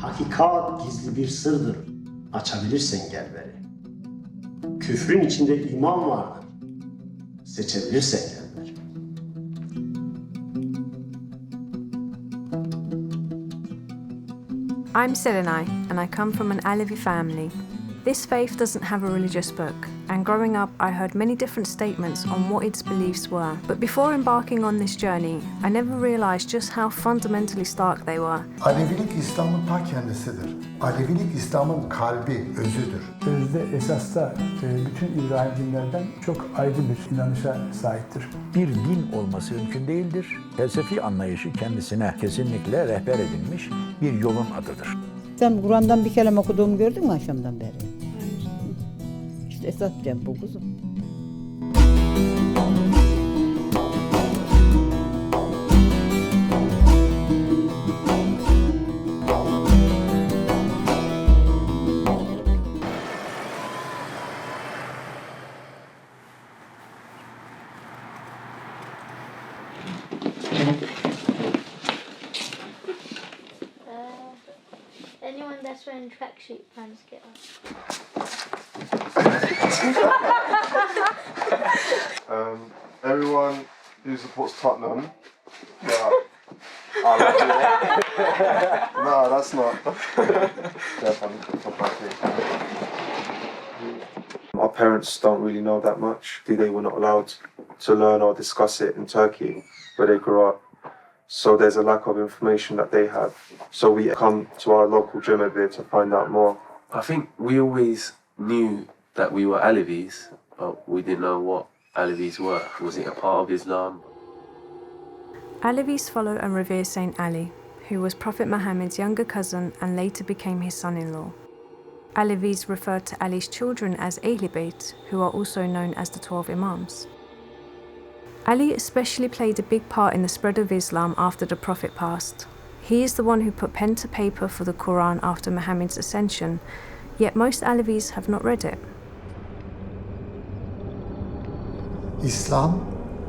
Hakikat gizli bir sırdır. Açabilirsen gel beri. Küfrün içinde iman vardır. Seçebilirsen gel beri. I'm Serenay, and I come from an Alevi family. This faith doesn't have a religious book, and growing up I heard many different statements on what its beliefs were. But before embarking on this journey, I never realised just how fundamentally stark they were. Alevilik İslam'ın ta kendisidir. Alevilik İslam'ın kalbi, özüdür. Sözde esasta bütün İbrahim dinlerden çok ayrı bir inanışa sahiptir. Bir din olması mümkün değildir. Felsefi anlayışı kendisine kesinlikle rehber edilmiş bir yolun adıdır. Sen Kur'an'dan bir kelime okuduğumu gördün mü akşamdan beri? İşte esas cem bu kuzum. Anyone that's wearing tracksuit pants get up. Everyone who supports Tottenham. Yeah. No, that's not. Our parents don't really know that much. They were not allowed to learn or discuss it in Turkey, where they grew up. So there's a lack of information that they have. So we come to our local Cumhuriyet to find out more. I think we always knew that we were Alevis, but we didn't know what Alevis were. Was it a part of Islam? Alevis follow and revere Saint Ali, who was Prophet Muhammad's younger cousin and later became his son-in-law. Alevis refer to Ali's children as Ahl Bayt, who are also known as the 12 Imams. Ali especially played a big part in the spread of Islam after the Prophet passed. He is the one who put pen to paper for the Quran after Muhammad's ascension, yet most Alevis have not read it. İslam,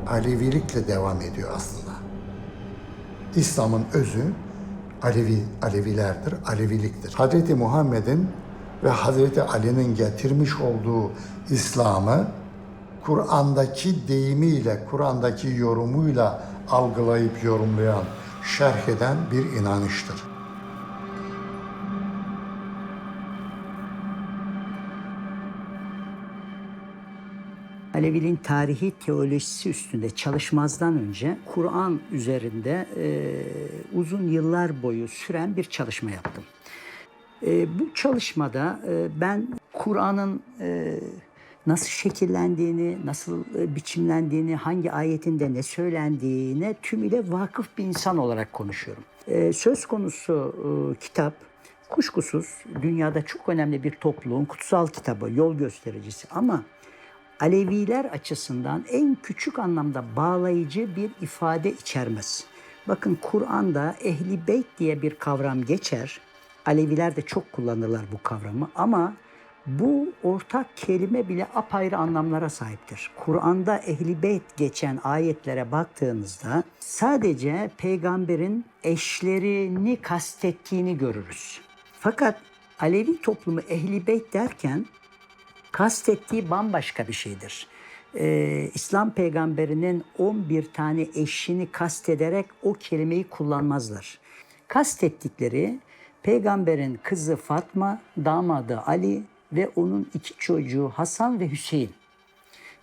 Alevilikle devam ediyor aslında. İslam'ın özü Alevilerdir, Aleviliktir. Hazreti Muhammed'in ve Hazreti Ali'nin getirmiş olduğu İslam'ı Kur'an'daki deyimiyle, Kur'an'daki yorumuyla algılayıp yorumlayan, şerh eden bir inanıştır. Aleviliğin tarihi teolojisi üstünde çalışmazdan önce Kur'an üzerinde uzun yıllar boyu süren bir çalışma yaptım. Bu çalışmada ben Kur'an'ın nasıl şekillendiğini, nasıl biçimlendiğini, hangi ayetinde ne söylendiğine tümüyle vakıf bir insan olarak konuşuyorum. Söz konusu kitap kuşkusuz dünyada çok önemli bir topluluğun kutsal kitabı, yol göstericisi ama Aleviler açısından en küçük anlamda bağlayıcı bir ifade içermez. Bakın Kur'an'da Ehl-i Beyt diye bir kavram geçer. Aleviler de çok kullanırlar bu kavramı ama bu ortak kelime bile apayrı anlamlara sahiptir. Kur'an'da Ehl-i Beyt geçen ayetlere baktığınızda sadece peygamberin eşlerini kastettiğini görürüz. Fakat Alevi toplumu Ehl-i Beyt derken kastettiği bambaşka bir şeydir. İslam peygamberinin 11 tane eşini kastederek o kelimeyi kullanmazlar. Kastettikleri peygamberin kızı Fatma, damadı Ali ve onun 2 çocuğu Hasan ve Hüseyin.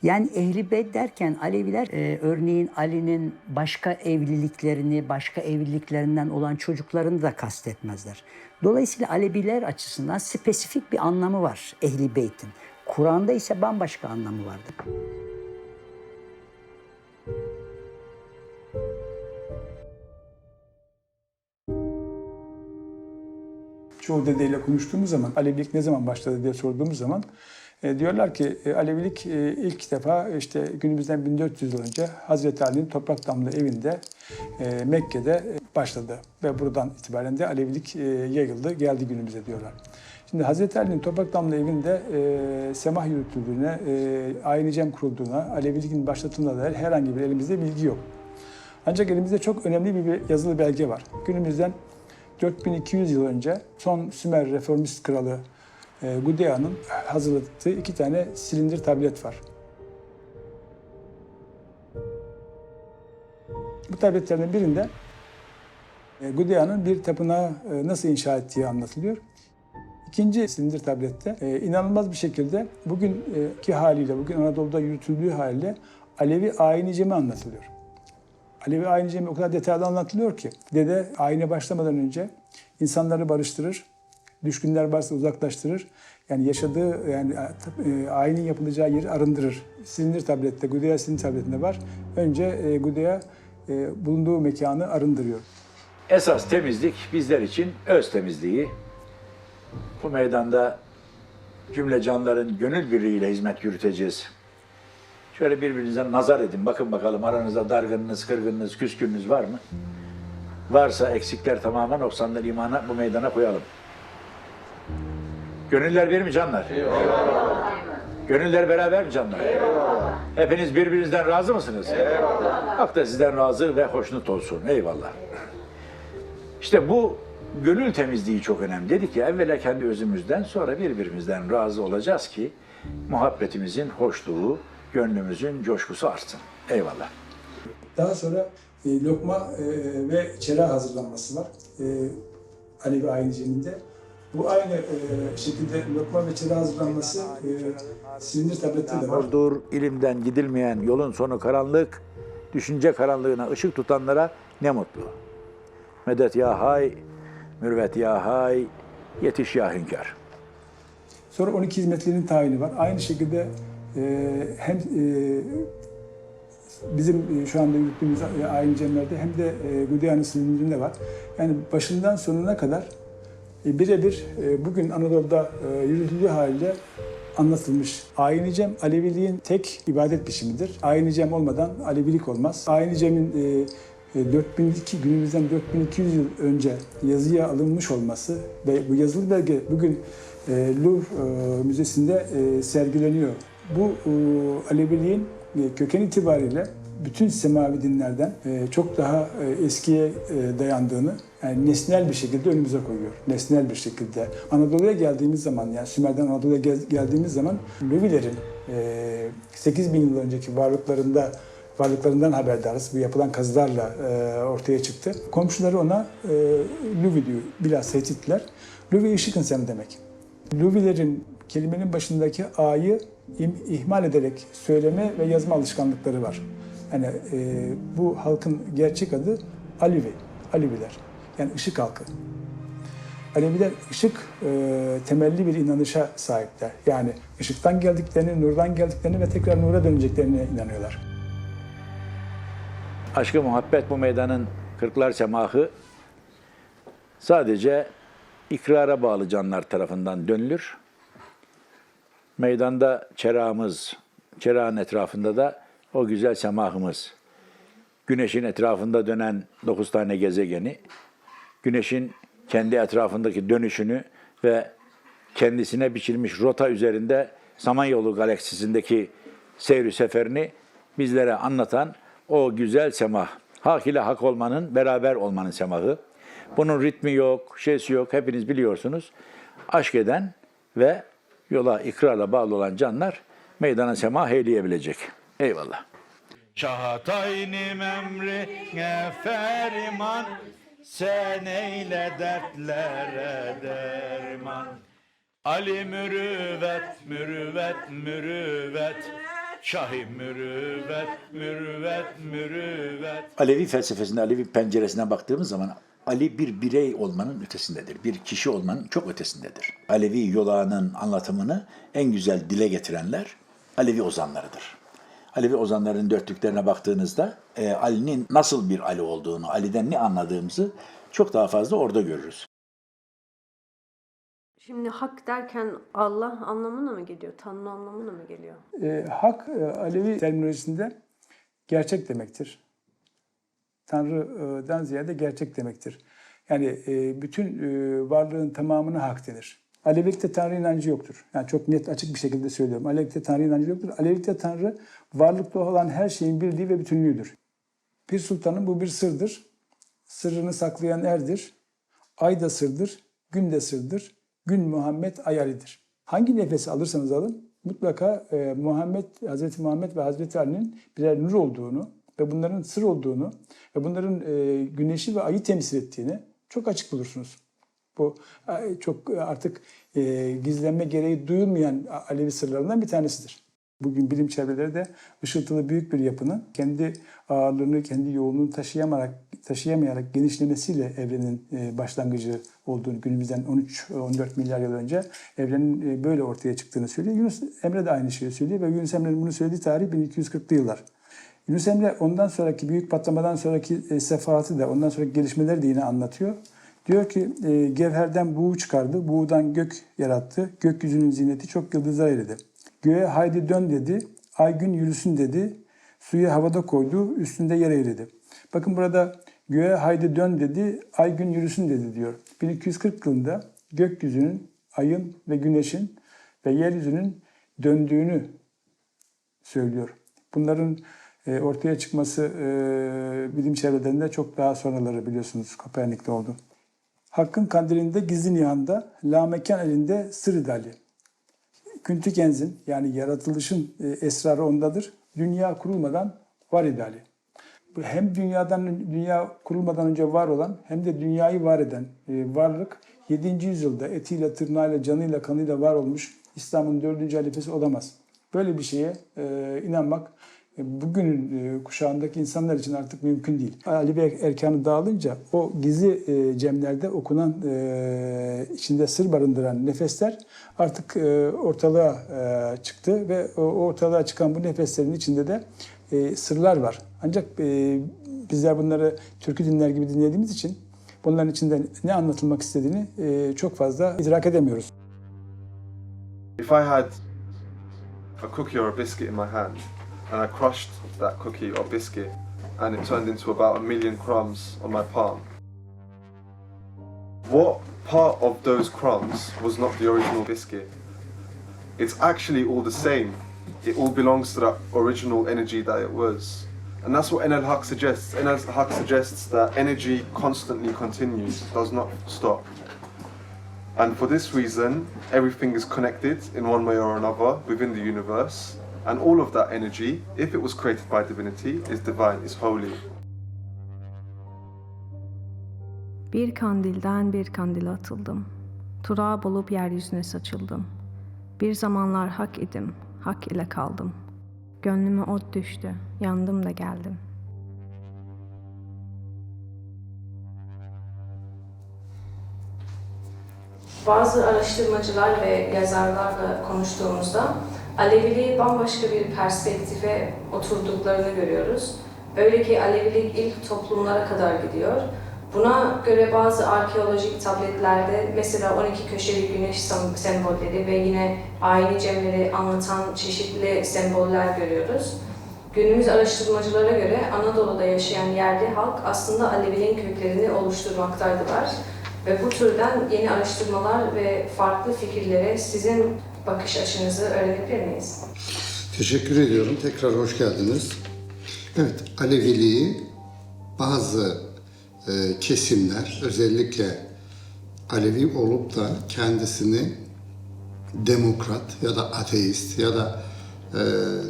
Yani Ehl-i Beyt derken Aleviler örneğin Ali'nin başka evliliklerini, başka evliliklerinden olan çocuklarını da kastetmezler. Dolayısıyla Aleviler açısından spesifik bir anlamı var Ehl-i Beyt'in. Kur'an'da ise bambaşka anlamı vardır. Çoğu dedeyle konuştuğumuz zaman Alevilik ne zaman başladı diye sorduğumuz zaman diyorlar ki Alevilik ilk defa işte günümüzden 1400 yıl önce Hazreti Ali'nin toprak damlı evinde Mekke'de başladı ve buradan itibaren de Alevilik yayıldı, geldi günümüze diyorlar. Şimdi Hazreti Ali'nin toprak damlı evinde semah yürütüldüğüne, ayin-i cem kurulduğuna, Aleviliğin başlatıldığına dair herhangi bir elimizde bilgi yok. Ancak elimizde çok önemli bir yazılı belge var. Günümüzden 4200 yıl önce son Sümer reformist kralı Gudeya'nın hazırladığı 2 tane silindir tablet var. Bu tabletlerden birinde Gudeya'nın bir tapınağı nasıl inşa ettiği anlatılıyor. İkinci silindir tablette inanılmaz bir şekilde bugünkü haliyle, bugün Anadolu'da yürütüldüğü haliyle Alevi ayini cemi anlatılıyor. Alevi ayini cemi o kadar detaylı anlatılıyor ki dede ayine başlamadan önce insanları barıştırır, düşkünler varsa uzaklaştırır. Yani yaşadığı ayinin yapılacağı yeri arındırır. Silindir tablette, Gudeya silindir tabletinde var. Önce Gudeya bulunduğu mekanı arındırıyor. Esas temizlik bizler için öz temizliği. Bu meydanda cümle canların gönül birliğiyle hizmet yürüteceğiz. Şöyle birbirinize nazar edin. Bakın bakalım aranızda dargınınız, kırgınınız, küskününüz var mı? Varsa eksikler tamamen noksanlar imana bu meydana koyalım. Gönüller bir mi canlar? Eyvallah. Gönüller beraber mi canlar? Eyvallah. Hepiniz birbirinizden razı mısınız? Eyvallah. Hak da sizden razı ve hoşnut olsun. Eyvallah. İşte bu gönül temizliği çok önemli. Dedik ya evvela kendi özümüzden sonra birbirimizden razı olacağız ki muhabbetimizin hoşluğu, gönlümüzün coşkusu artsın. Eyvallah. Daha sonra lokma ve çera hazırlanması var Alevi ayininde. Bu aynı şekilde lokma ve çera hazırlanması silindir tablette de var. Vardır ilimden gidilmeyen yolun sonu karanlık, düşünce karanlığına ışık tutanlara ne mutlu. Medet ya hay, mürvet ya hay, yetiş ya hünkâr. Sonra 12 hizmetlerin tayini var. Aynı şekilde hem bizim şu anda yürüttüğümüz ayin cemlerde hem de Gudeya'nın silindirinde var. Yani başından sonuna kadar birebir bugün Anadolu'da yürütüldüğü haliyle anlatılmış. Ayin-i Cem, Aleviliğin tek ibadet biçimidir. Ayin-i Cem olmadan Alevilik olmaz. Ayin-i Cem'in günümüzden 4200 yıl önce yazıya alınmış olması ve bu yazılı belge bugün Louvre Müzesi'nde sergileniyor. Bu Aleviliğin köken itibariyle bütün semavi dinlerden çok daha eskiye dayandığını yani nesnel bir şekilde önümüze koyuyor. Nesnel bir şekilde. Anadolu'ya geldiğimiz zaman yani Sümer'den Anadolu'ya geldiğimiz zaman Luvilerin 8000 yıl önceki varlıklarından haberdarız. Bu yapılan kazılarla ortaya çıktı. Komşuları ona Luvi diyor. Bilhassa Hititler. Luvi ışık insanı demek. Luvilerin kelimenin başındaki A'yı ihmal ederek söyleme ve yazma alışkanlıkları var. Yani bu halkın gerçek adı Aleviler. Yani ışık halkı. Aleviler ışık temelli bir inanışa sahipler. Yani ışıktan geldiklerini, nurdan geldiklerini ve tekrar nura döneceklerine inanıyorlar. Aşkı muhabbet bu meydanın kırklar semahı sadece ikrara bağlı canlar tarafından dönülür. Meydanda çerağımız, çerağın etrafında da o güzel semahımız. Güneşin etrafında dönen 9 tane gezegeni, güneşin kendi etrafındaki dönüşünü ve kendisine biçilmiş rota üzerinde Samanyolu galaksisindeki seyri seferini bizlere anlatan o güzel semah. Hak ile hak olmanın, beraber olmanın semahı. Bunun ritmi yok, şeysi yok, hepiniz biliyorsunuz. Aşk eden ve yola ikrarla bağlı olan canlar meydana semah eyleyebilecek. Eyvallah. Çağataynim emrine ferman, sen eyle dertlere derman. Ali mürüvvet, mürüvvet, mürüvvet, Şahi mürüvvet, mürüvvet, mürüvvet. Alevi felsefesinde, Alevi penceresinden baktığımız zaman Ali bir birey olmanın ötesindedir. Bir kişi olmanın çok ötesindedir. Alevi yolağının anlatımını en güzel dile getirenler Alevi ozanlarıdır. Alevi ozanların dörtlüklerine baktığınızda Ali'nin nasıl bir Ali olduğunu, Ali'den ne anladığımızı çok daha fazla orada görürüz. Şimdi hak derken Allah anlamına mı geliyor? Tanrı anlamına mı geliyor? Hak Alevi terminolojisinde gerçek demektir. Tanrı'dan ziyade gerçek demektir. Yani bütün varlığın tamamına hak denir. Alevilikte Tanrı inancı yoktur. Yani çok net, açık bir şekilde söylüyorum. Alevilikte Tanrı inancı yoktur. Alevilikte Tanrı varlıkta olan her şeyin birliği ve bütünlüğüdür. Pir Sultan'ın bu bir sırdır. Sırrını saklayan erdir. Ay da sırdır, gün de sırdır, gün Muhammed ay Ali'dir. Hangi nefesi alırsanız alın, mutlaka Hazreti Muhammed ve Hazreti Ali'nin birer nur olduğunu ve bunların sır olduğunu ve bunların güneşi ve ayı temsil ettiğini çok açık bulursunuz. Bu çok artık gizlenme gereği duyulmayan Alevi sırlarından bir tanesidir. Bugün bilim çevreleri de ışıltılı büyük bir yapının kendi ağırlığını, kendi yoğunluğunu taşıyamayarak genişlemesiyle evrenin başlangıcı olduğunu, günümüzden 13-14 milyar yıl önce evrenin böyle ortaya çıktığını söylüyor. Yunus Emre de aynı şeyi söylüyor ve Yunus Emre'nin bunu söylediği tarih 1240'lı yıllar. Yunus Emre ondan sonraki büyük patlamadan sonraki sefahatı da, ondan sonraki gelişmeleri de yine anlatıyor. Diyor ki gevherden buğu çıkardı, buğudan gök yarattı, gökyüzünün zineti çok yıldızlar eridi. Göğe haydi dön dedi, ay gün yürüsün dedi, suyu havada koydu, üstünde yer eğridi. Bakın burada göğe haydi dön dedi, ay gün yürüsün dedi diyor. 1240 yılında gökyüzünün, ayın ve güneşin ve yeryüzünün döndüğünü söylüyor. Bunların ortaya çıkması bilim çevrelerinde çok daha sonraları biliyorsunuz Kopernik'te oldu. Hakkın kandilinde gizli nihanda, lamekan elinde sır idali. Küntü kenzin yani yaratılışın esrarı ondadır. Dünya kurulmadan var idali. Hem dünya kurulmadan önce var olan hem de dünyayı var eden varlık 7. yüzyılda etiyle, tırnağıyla, canıyla, kanıyla var olmuş İslam'ın 4. halifesi olamaz. Böyle bir şeye inanmak bugünün kuşağındaki insanlar için artık mümkün değil. Ali Bey erkanı dağılınca o gizli cemlerde okunan, içinde sır barındıran nefesler artık ortalığa çıktı ve o ortalığa çıkan bu nefeslerin içinde de sırlar var. Ancak bizler bunları türkü dinler gibi dinlediğimiz için bunların içinde ne anlatılmak istediğini çok fazla idrak edemiyoruz. If I had a cookie or a biscuit in my hand, and I crushed that cookie or biscuit and it turned into about 1 million crumbs on my palm, what part of those crumbs was not the original biscuit? It's actually all the same. It all belongs to that original energy that it was. And that's what Enel Haq suggests. Enel Haq suggests that energy constantly continues, does not stop. And for this reason, everything is connected in one way or another within the universe. And all of that energy, if it was created by divinity, is divine, is holy. Bir kandilden bir kandile atıldım. Turab olup yeryüzüne saçıldım. Bir zamanlar hak idim, hak ile kaldım. Gönlüme ot düştü, yandım da geldim. Bazı araştırmacılar ve yazarlarla konuştuğumuzda Aleviliği bambaşka bir perspektife oturduklarını görüyoruz. Öyle ki Alevilik ilk toplumlara kadar gidiyor. Buna göre bazı arkeolojik tabletlerde mesela 12 köşeli güneş sembolleri ve yine aynı cemleri anlatan çeşitli semboller görüyoruz. Günümüz araştırmacılara göre Anadolu'da yaşayan yerli halk aslında Aleviliğin köklerini oluşturmaktaydılar. Ve bu türden yeni araştırmalar ve farklı fikirlere sizin bakış açınızı öğrenebilir miyiz? Teşekkür ediyorum. Tekrar hoş geldiniz. Evet, Aleviliği bazı kesimler, özellikle Alevi olup da kendisini demokrat ya da ateist ya da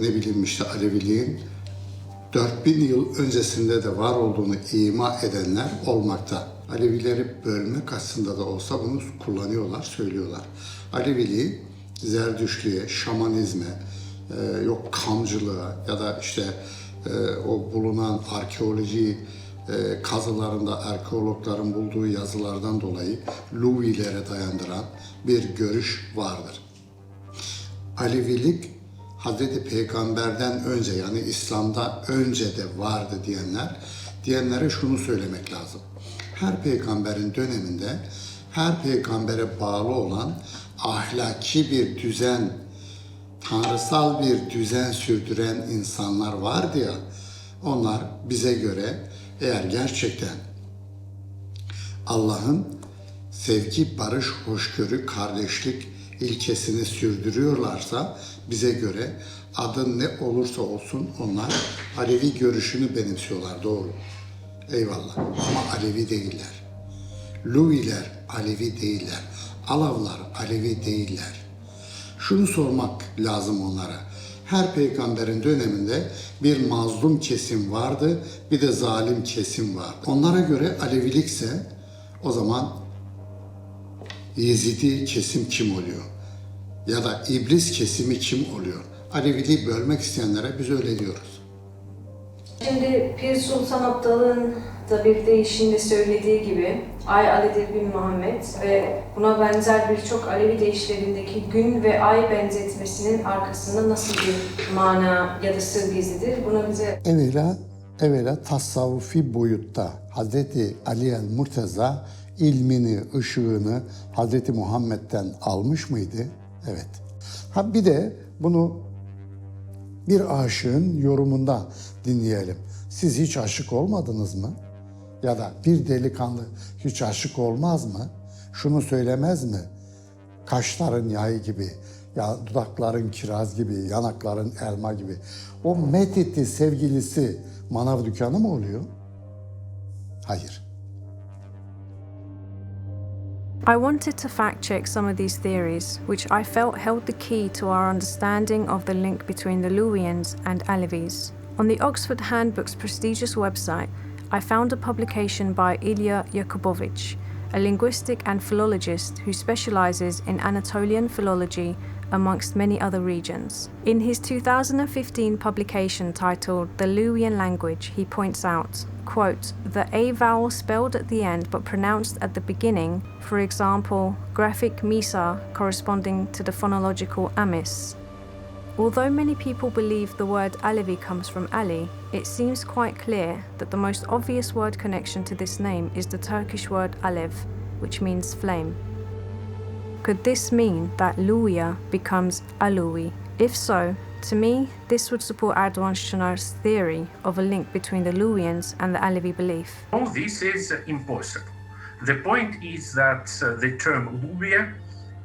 ne bileyim işte Aleviliğin 4000 yıl öncesinde de var olduğunu ima edenler olmakta. Alevileri bölmek aslında da olsa bunu kullanıyorlar, söylüyorlar. Aleviliği Zerdüştlüğe, şamanizme, yok kamcılığa ya da işte o bulunan arkeoloji kazılarında arkeologların bulduğu yazılardan dolayı Luvilere dayandıran bir görüş vardır. Alevilik Hazreti Peygamber'den önce yani İslam'da önce de vardı diyenlere şunu söylemek lazım. Her peygamberin döneminde her peygambere bağlı olan ahlaki bir düzen, tanrısal bir düzen sürdüren insanlar vardı ya, onlar bize göre eğer gerçekten Allah'ın sevgi, barış, hoşgörü, kardeşlik ilkesini sürdürüyorlarsa bize göre adı ne olursa olsun onlar Alevi görüşünü benimsiyorlar, doğru. Eyvallah, ama Alevi değiller. Luviler Alevi değiller. Alavlar Alevi değiller. Şunu sormak lazım onlara. Her peygamberin döneminde bir mazlum kesim vardı, bir de zalim kesim vardı. Onlara göre Alevilikse o zaman Yezidi kesim kim oluyor? Ya da İblis kesimi kim oluyor? Aleviliği bölmek isteyenlere biz öyle diyoruz. Şimdi Pir Sultan Abdal'ın da bir deyişinde söylediği gibi Ay Ali'dir bin Muhammed ve buna benzer birçok Alevi deyişlerindeki gün ve ay benzetmesinin arkasında nasıl bir mana ya da sır gizlidir? Bunu bize Evvela tasavvufi boyutta Hazreti Ali el-Murteza ilmini, ışığını Hazreti Muhammed'den almış mıydı? Evet. Ha bir de bunu bir aşığın yorumunda dinleyelim. Siz hiç aşık olmadınız mı? Ya da bir delikanlı hiç aşık olmaz mı? Şunu söylemez mi? Kaşların yay gibi, ya dudakların kiraz gibi, yanakların elma gibi. O methetti sevgilisi manav dükkanı mı oluyor? Hayır. I wanted to fact-check some of these theories, which I felt held the key to our understanding of the link between the Luwians and Alevis. On the Oxford Handbook's prestigious website, I found a publication by Ilya Yakubovich, a linguistic and philologist who specializes in Anatolian philology amongst many other regions. In his 2015 publication titled The Luwian Language, he points out, quote, the A vowel spelled at the end but pronounced at the beginning, for example, graphic misa corresponding to the phonological amis. Although many people believe the word Alevi comes from Ali, it seems quite clear that the most obvious word connection to this name is the Turkish word alev, which means flame. Could this mean that Luwiya becomes Aluwi? If so, to me, this would support Erdoğan Şener's theory of a link between the Luwians and the Alevi belief. All this is impossible. The point is that the term Luwiya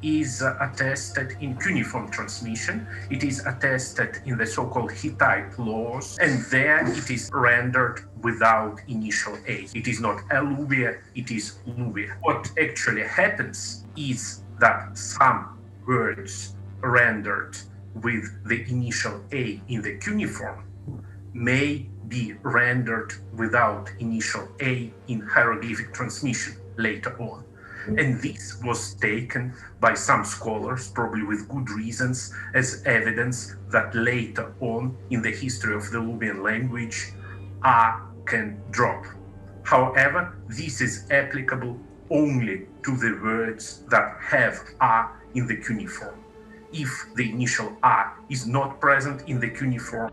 is attested in cuneiform transmission. It is attested in the so-called Hittite laws, and there it is rendered without initial A. It is not Aluwiya, it is Luwiya. What actually happens is that some words rendered with the initial A in the cuneiform may be rendered without initial A in hieroglyphic transmission later on. And this was taken by some scholars, probably with good reasons, as evidence that later on in the history of the Luwian language, A can drop. However, this is applicable only to the words that have A in the cuneiform. If the initial A is not present in the cuneiform,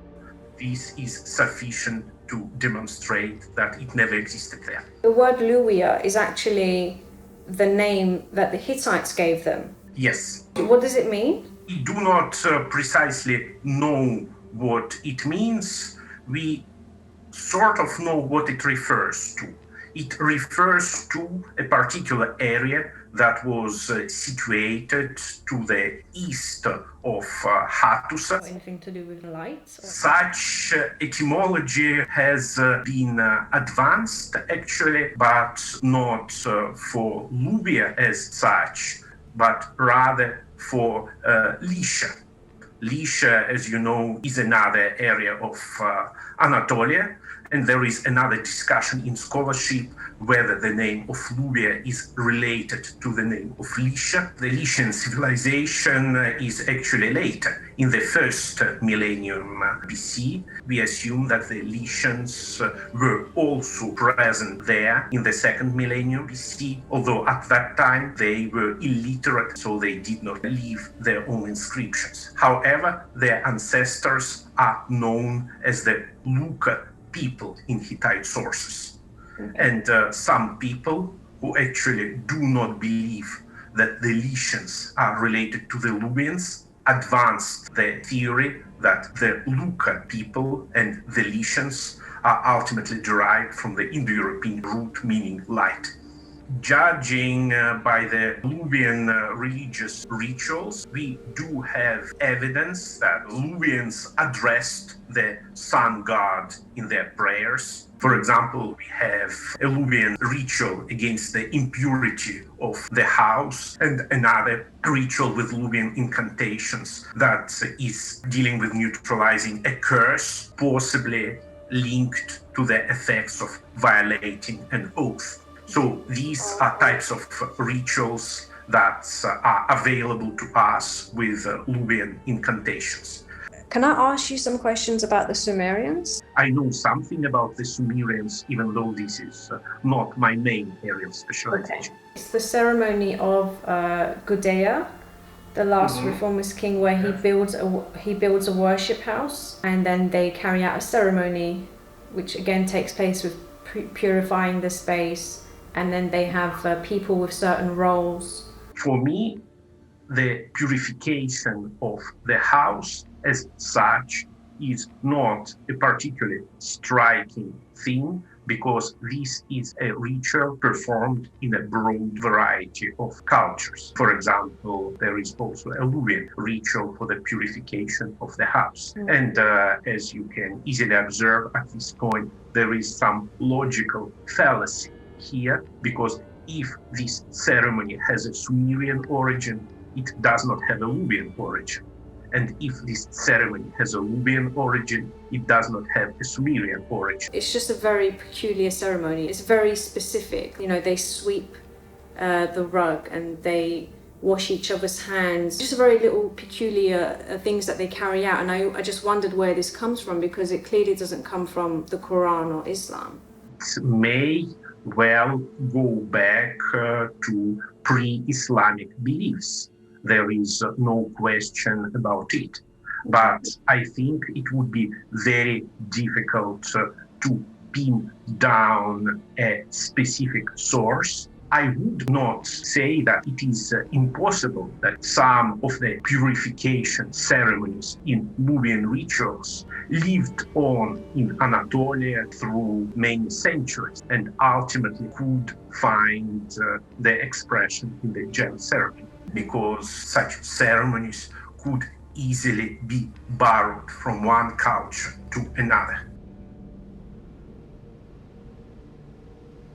this is sufficient to demonstrate that it never existed there. The word Luwiya is actually the name that the Hittites gave them. Yes. What does it mean? We do not precisely know what it means. We sort of know what it refers to. It refers to a particular area that was situated to the east of Hattusa. Anything to do with light? Such etymology has been advanced actually, but not for Luwiya as such, but rather for Lycia. Lycia, as you know, is another area of Anatolia, and there is another discussion in scholarship whether the name of Luwiya is related to the name of Lycia. The Lycian civilization is actually later, in the first millennium BC. We assume that the Lycians were also present there in the second millennium BC, although at that time they were illiterate, so they did not leave their own inscriptions. However, their ancestors are known as the Luca people in Hittite sources. And some people who actually do not believe that the Lycians are related to the Luwians advanced the theory that the Luca people and the Lycians are ultimately derived from the Indo-European root meaning light. Judging by the Luwian religious rituals, we do have evidence that Luwians addressed the sun god in their prayers. For example, we have a Luwian ritual against the impurity of the house and another ritual with Luwian incantations that is dealing with neutralizing a curse, possibly linked to the effects of violating an oath. So these are types of rituals that are available to us with Luwian incantations. Can I ask you some questions about the Sumerians? I know something about the Sumerians, even though this is not my main area of specialization. Okay. It's the ceremony of Gudea, the last reformist king, where he builds a worship house, and then they carry out a ceremony, which again takes place with purifying the space, and then they have people with certain roles. For me, the purification of the house as such is not a particularly striking thing, because this is a ritual performed in a broad variety of cultures. For example, there is also a Luwian ritual for the purification of the house. And as you can easily observe at this point, there is some logical fallacy here, because if this ceremony has a Sumerian origin, it does not have a Luwian origin. And if this ceremony has a Luwian origin, it does not have a Sumerian origin. It's just a very peculiar ceremony. It's very specific. You know, they sweep the rug and they wash each other's hands. Just a very little peculiar things that they carry out. And I just wondered where this comes from, because it clearly doesn't come from the Quran or Islam. It may well go back to pre-Islamic beliefs. There is no question about it. But I think it would be very difficult to pin down a specific source. I would not say that it is impossible that some of the purification ceremonies in Luwian rituals lived on in Anatolia through many centuries and ultimately could find the expression in the gem ceremony, because such ceremonies could easily be borrowed from one culture to another.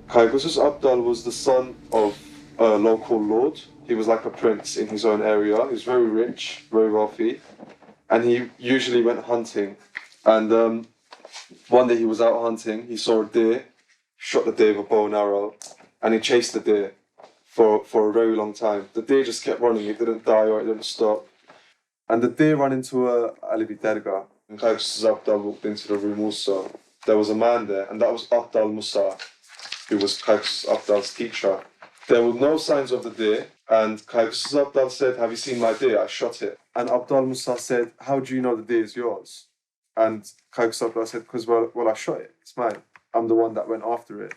Kaygus Abdal was the son of a local lord. He was like a prince in his own area. He was very rich, very wealthy, and he usually went hunting. And one day he was out hunting, he saw a deer, shot the deer with a bow and arrow, and he chased the deer for a very long time. The deer just kept running, it didn't die or it didn't stop. And the deer ran into a Alevi dergah, and Kaygus Abdal walked into the room also. There was a man there, and that was Abdal Musa, who was Kaygus Abdal's teacher. There were no signs of the deer, and Kaygus Abdal said, "Have you seen my deer? I shot it." And Abdal Musa said, "How do you know the deer is yours?" And Kaygus Abdal said, "Because well, I shot it. It's mine. I'm the one that went after it."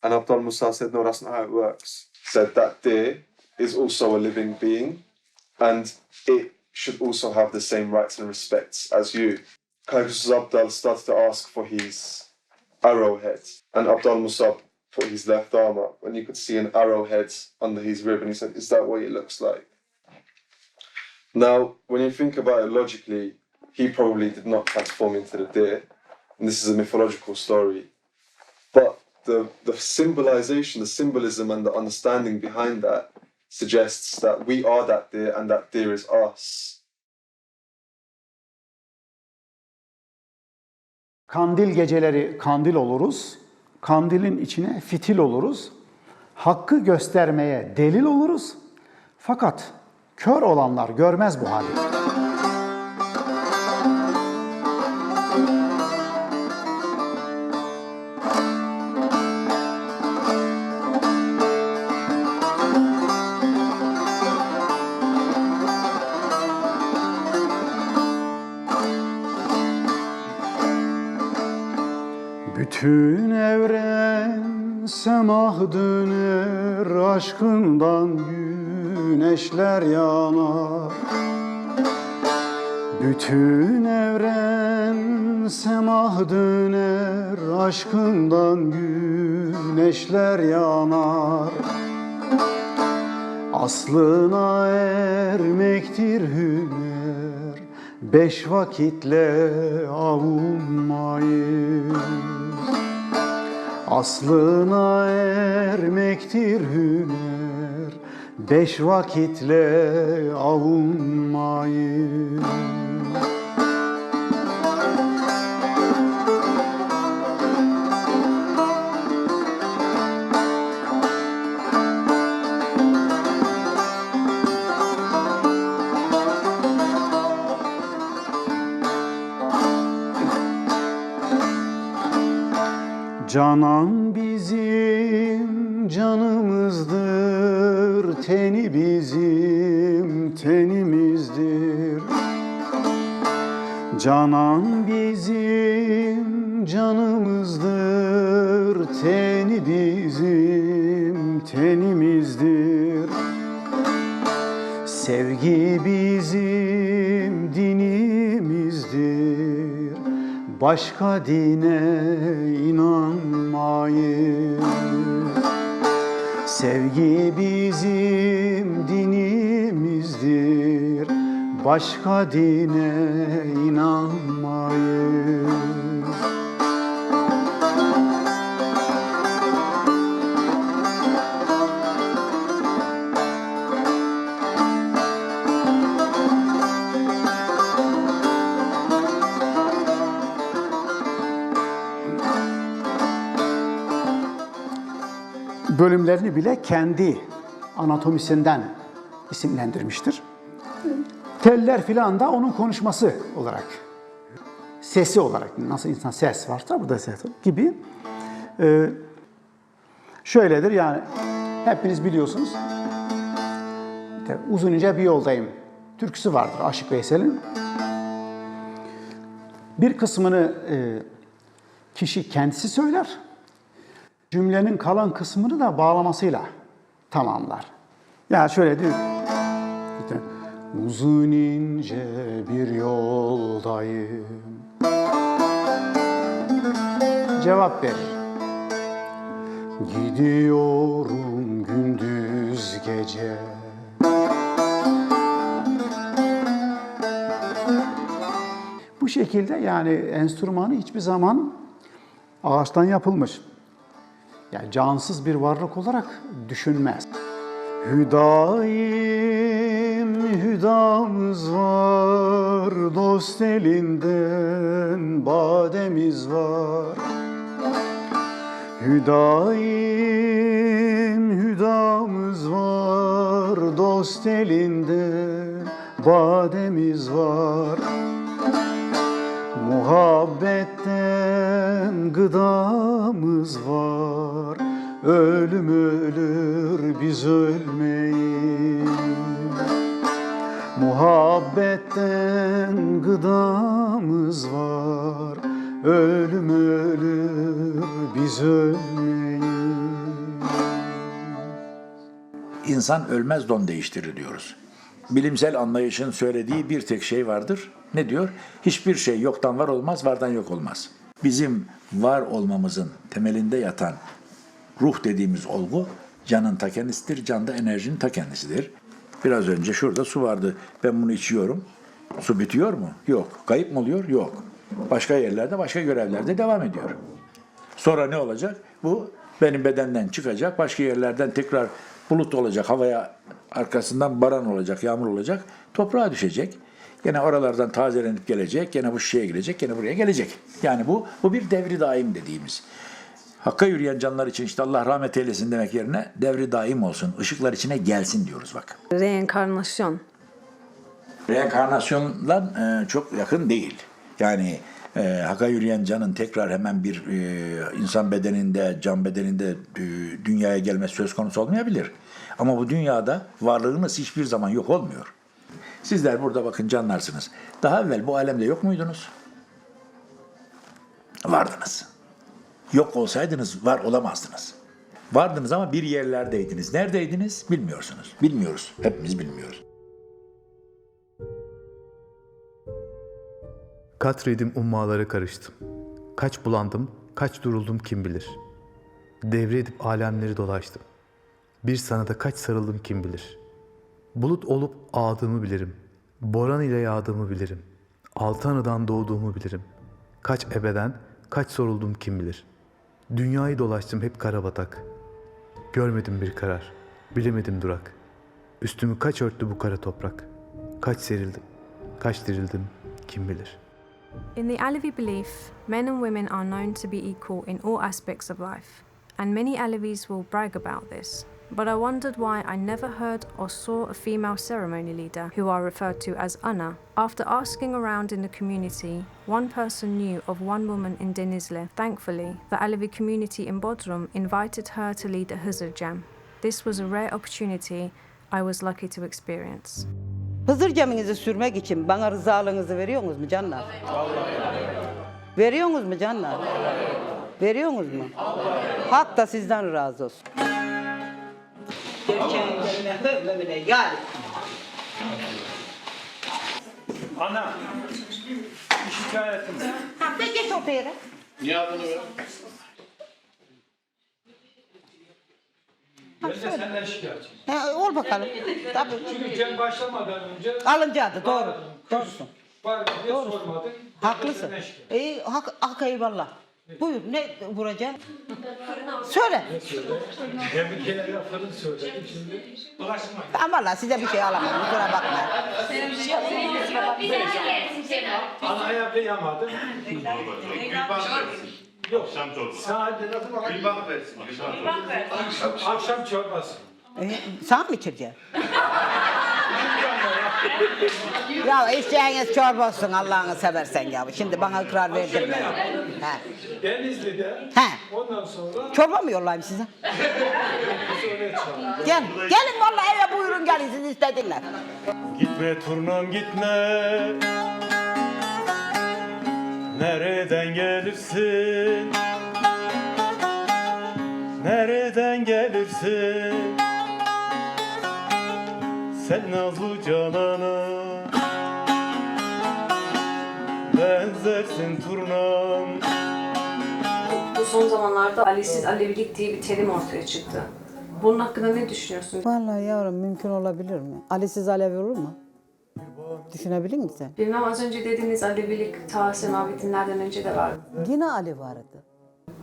And Abdal Musa said, "No, that's not how it works." He said, "That deer is also a living being, and it should also have the same rights and respects as you." Kaygus Abdal started to ask for his arrowhead, and Abdal Musa put his left arm up, and you could see an arrowhead under his rib, and he said, "Is that what it looks like?" Now, when you think about it logically, he probably did not transform into the deer, and this is a mythological story. But the symbolization, the symbolism and the understanding behind that suggests that we are that deer and that deer is us. Kandil geceleri kandil oluruz, kandilin içine fitil oluruz, hakkı göstermeye delil oluruz, fakat kör olanlar görmez bu hali. Bütün evren semah döner, aşkından güneşler yanar. Bütün evren semah döner, aşkından güneşler yanar. Aslına ermektir hüner, 5 vakitle avunmayız. Aslına ermektir hüner, 5 vakitle avunmayız. Canan bizim canımızdır, teni bizim tenimizdir. Canan bizim canımızdır, teni bizim tenimizdir. Sevgi bizim dinimizdir, başka dine inanmayız. Sevgi bizim dinimizdir, başka dine inanmayız. Bölümlerini bile kendi anatomisinden isimlendirmiştir. Teller filan da onun konuşması olarak, sesi olarak, nasıl insan ses varsa burada ses gibi. Şöyledir yani, hepiniz biliyorsunuz. Uzun ince bir yoldayım türküsü vardır Aşık Veysel'in. Bir kısmını kişi kendisi söyler. Cümlenin kalan kısmını da bağlamasıyla tamamlar. Yani şöyle diyor. Uzun ince bir yoldayım. Cevap verir. Gidiyorum gündüz gece. Bu şekilde yani enstrümanı hiçbir zaman ağaçtan yapılmış. Yani cansız bir varlık olarak düşünmez. Hüdayim hüdamız var, dost elinden bademiz var. Hüdayim hüdamız var, dost elinden bademiz var. Muhabbetten gıdamız var, ölüm ölür biz ölmeyiz. Muhabbetten gıdamız var, ölüm ölür biz ölmeyiz. İnsan ölmez, don değiştirir diyoruz. Bilimsel anlayışın söylediği bir tek şey vardır. Ne diyor? Hiçbir şey yoktan var olmaz, vardan yok olmaz. Bizim var olmamızın temelinde yatan ruh dediğimiz olgu canın ta kendisidir, can da enerjinin ta kendisidir. Biraz önce şurada su vardı. Ben bunu içiyorum. Su bitiyor mu? Yok. Kayıp mı oluyor? Yok. Başka yerlerde, başka görevlerde devam ediyor. Sonra ne olacak? Bu benim bedenden çıkacak, başka yerlerden tekrar bulut olacak, havaya arkasından baran olacak, yağmur olacak, toprağa düşecek. Gene oralardan tazelenip gelecek, gene bu şişeye girecek, gene buraya gelecek. Yani bu bir devri daim dediğimiz. Hakka yürüyen canlar için işte Allah rahmet eylesin demek yerine devri daim olsun, ışıklar içine gelsin diyoruz bak. Reenkarnasyon. Reenkarnasyonla çok yakın değil. Yani Hakka yürüyen canın tekrar hemen bir insan bedeninde, can bedeninde dünyaya gelmesi söz konusu olmayabilir. Ama bu dünyada varlığınız hiçbir zaman yok olmuyor. Sizler burada bakın canlarsınız. Daha evvel bu alemde yok muydunuz? Vardınız. Yok olsaydınız var olamazdınız. Vardınız ama bir yerlerdeydiniz. Neredeydiniz bilmiyorsunuz. Bilmiyoruz. Hepimiz bilmiyoruz. Katredim ummalara karıştım. Kaç bulandım, kaç duruldum kim bilir. Devre edip alemleri dolaştım. Bir sana da kaç sarıldım kim bilir. Bulut olup ağdığımı bilirim. Boran ile yağdığımı bilirim. Altı anıdan doğduğumu bilirim. Kaç ebeden, kaç soruldum kim bilir. Dünyayı dolaştım hep karabatak. Görmedim bir karar, bilemedim durak. Üstümü kaç örttü bu kara toprak. Kaç serildim, kaç dirildim kim bilir. In the Alevi belief, men and women are known to be equal in all aspects of life, and many Alevis will brag about this. But I wondered why I never heard or saw a female ceremony leader, who are referred to as Ana. After asking around in the community, one person knew of one woman in Denizli. Thankfully, the Alevi community in Bodrum invited her to lead a Hızır Jam. This was a rare opportunity I was lucky to experience. Hızır caminizi sürmek için bana rızalığınızı veriyorsunuz mu canlar? Veriyorsunuz mu canlar? Veriyorsunuz mu? Hak da sizden razı olsun. Gel. Ana, bir şikayetim. Ha, ben geç ortaya yere. Niye adını ver? Ben de senden şikayetçiyim. Ol bakalım. Tabii. Çünkü Cem başlamadan önce... Alıncadı, doğru. Doğrusun. Var diye sormadın. Haklısın. Hak eyvallah. Buyur, ne vuracaksın? Söyle. Ben bir kere lafını söyledim şimdi. Bulaşmayın. Ama valla size bir şey alamadım, kusura bakmayın. Anaya kıyamadım. Yok. Sadece lafı var. Gülbak versin. Akşam çorbası. Sana mı içireceksin? Ya içeceğiniz çorba olsun Allah'ını seversen ya. Şimdi bana ısrar verdirme. Denizli'de. Ondan sonra. Çorba mı yollayayım size? Gelin vallahi eve buyurun gelin siz istedinler. Gitme turnam gitme. Nereden gelirsin? Nereden gelirsin? Sen nazlı canana benzersin turnam. Bu son zamanlarda Alisiz Alevilik diye bir terim ortaya çıktı. Bunun hakkında ne düşünüyorsun? Vallahi yavrum mümkün olabilir mi? Alisiz Alevi olur mu? Düşünebilir misin? Bilmem, az önce dediğiniz Alevilik ta semavi dinlerden önce de vardı. Yine Ali vardı.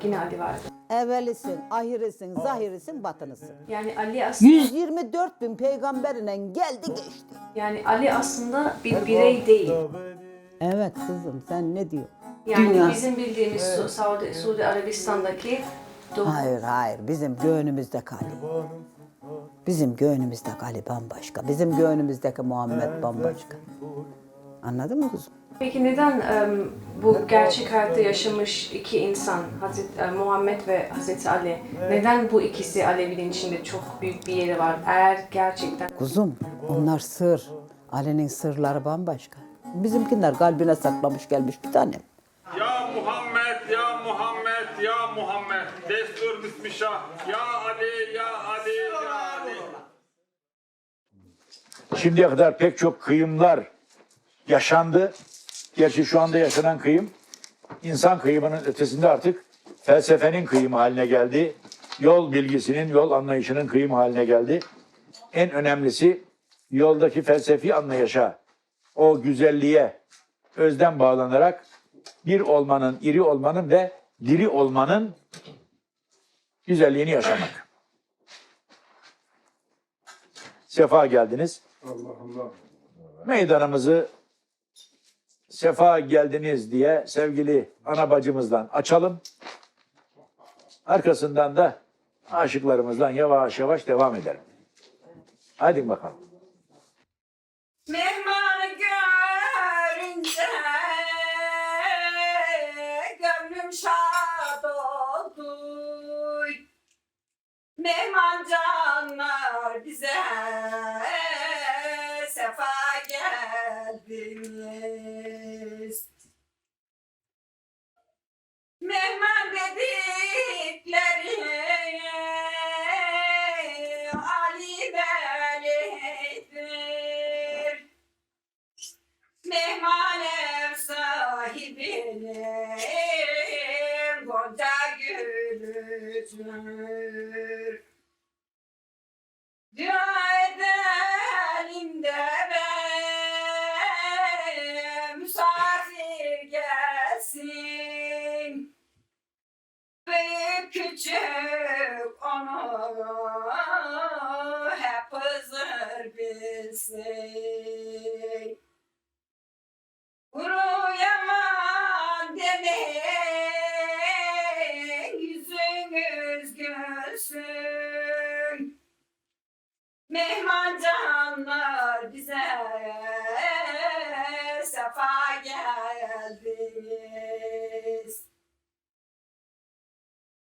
Yine Ali vardı. Evvelisin, ahirisin, zahirisin, batınısın. Yani Ali aslında... 124.000 peygamberine geldi geçti. Yani Ali aslında bir birey değil. Evet kızım, sen ne diyorsun? Yani Dünya. bizim bildiğimiz Suudi Arabistan'daki... Hayır, bizim göğnümüzdeki Ali. Bizim göğnümüzdeki Ali bambaşka. Bizim göğnümüzdeki Muhammed bambaşka. Anladın mı kızım? Peki neden bu gerçek hayatta yaşamış iki insan, Hazreti Muhammed ve Hazreti Ali, neden bu ikisi Aleviliğin içinde çok büyük bir yeri var? Eğer gerçekten... Kuzum, onlar sır. Ali'nin sırları bambaşka. Bizimkiler kalbine saklamış gelmiş bir tane. Ya Muhammed, ya Muhammed, ya Muhammed. Destur bismillah. Ya Ali, ya Ali, ya Ali. Şimdiye kadar pek çok kıyımlar yaşandı. Gerçi şu anda yaşanan kıyım, insan kıyımının ötesinde artık felsefenin kıyımı haline geldi. Yol bilgisinin, yol anlayışının kıyımı haline geldi. En önemlisi yoldaki felsefi anlayışa, o güzelliğe özden bağlanarak bir olmanın, iri olmanın ve diri olmanın güzelliğini yaşamak. Sefa geldiniz. Meydanımızı sefa geldiniz diye sevgili ana bacımızdan açalım. Arkasından da aşıklarımızdan yavaş yavaş devam edelim. Hadi bakalım. Mehmanı görünce gönlüm şad oldu. Mehman canlar bize sefa geldiniz. Mehman dedikleri Ali Veli'dir. Mehman ev sahibi Ali benim gonca gülüdür. Dua edelim de misafir gelsin. Büyük küçük onu hep hızır bilsin. Kuruyamam demeyin, yüzünüz gülsün. Mehman canlar bize sefa geldiniz.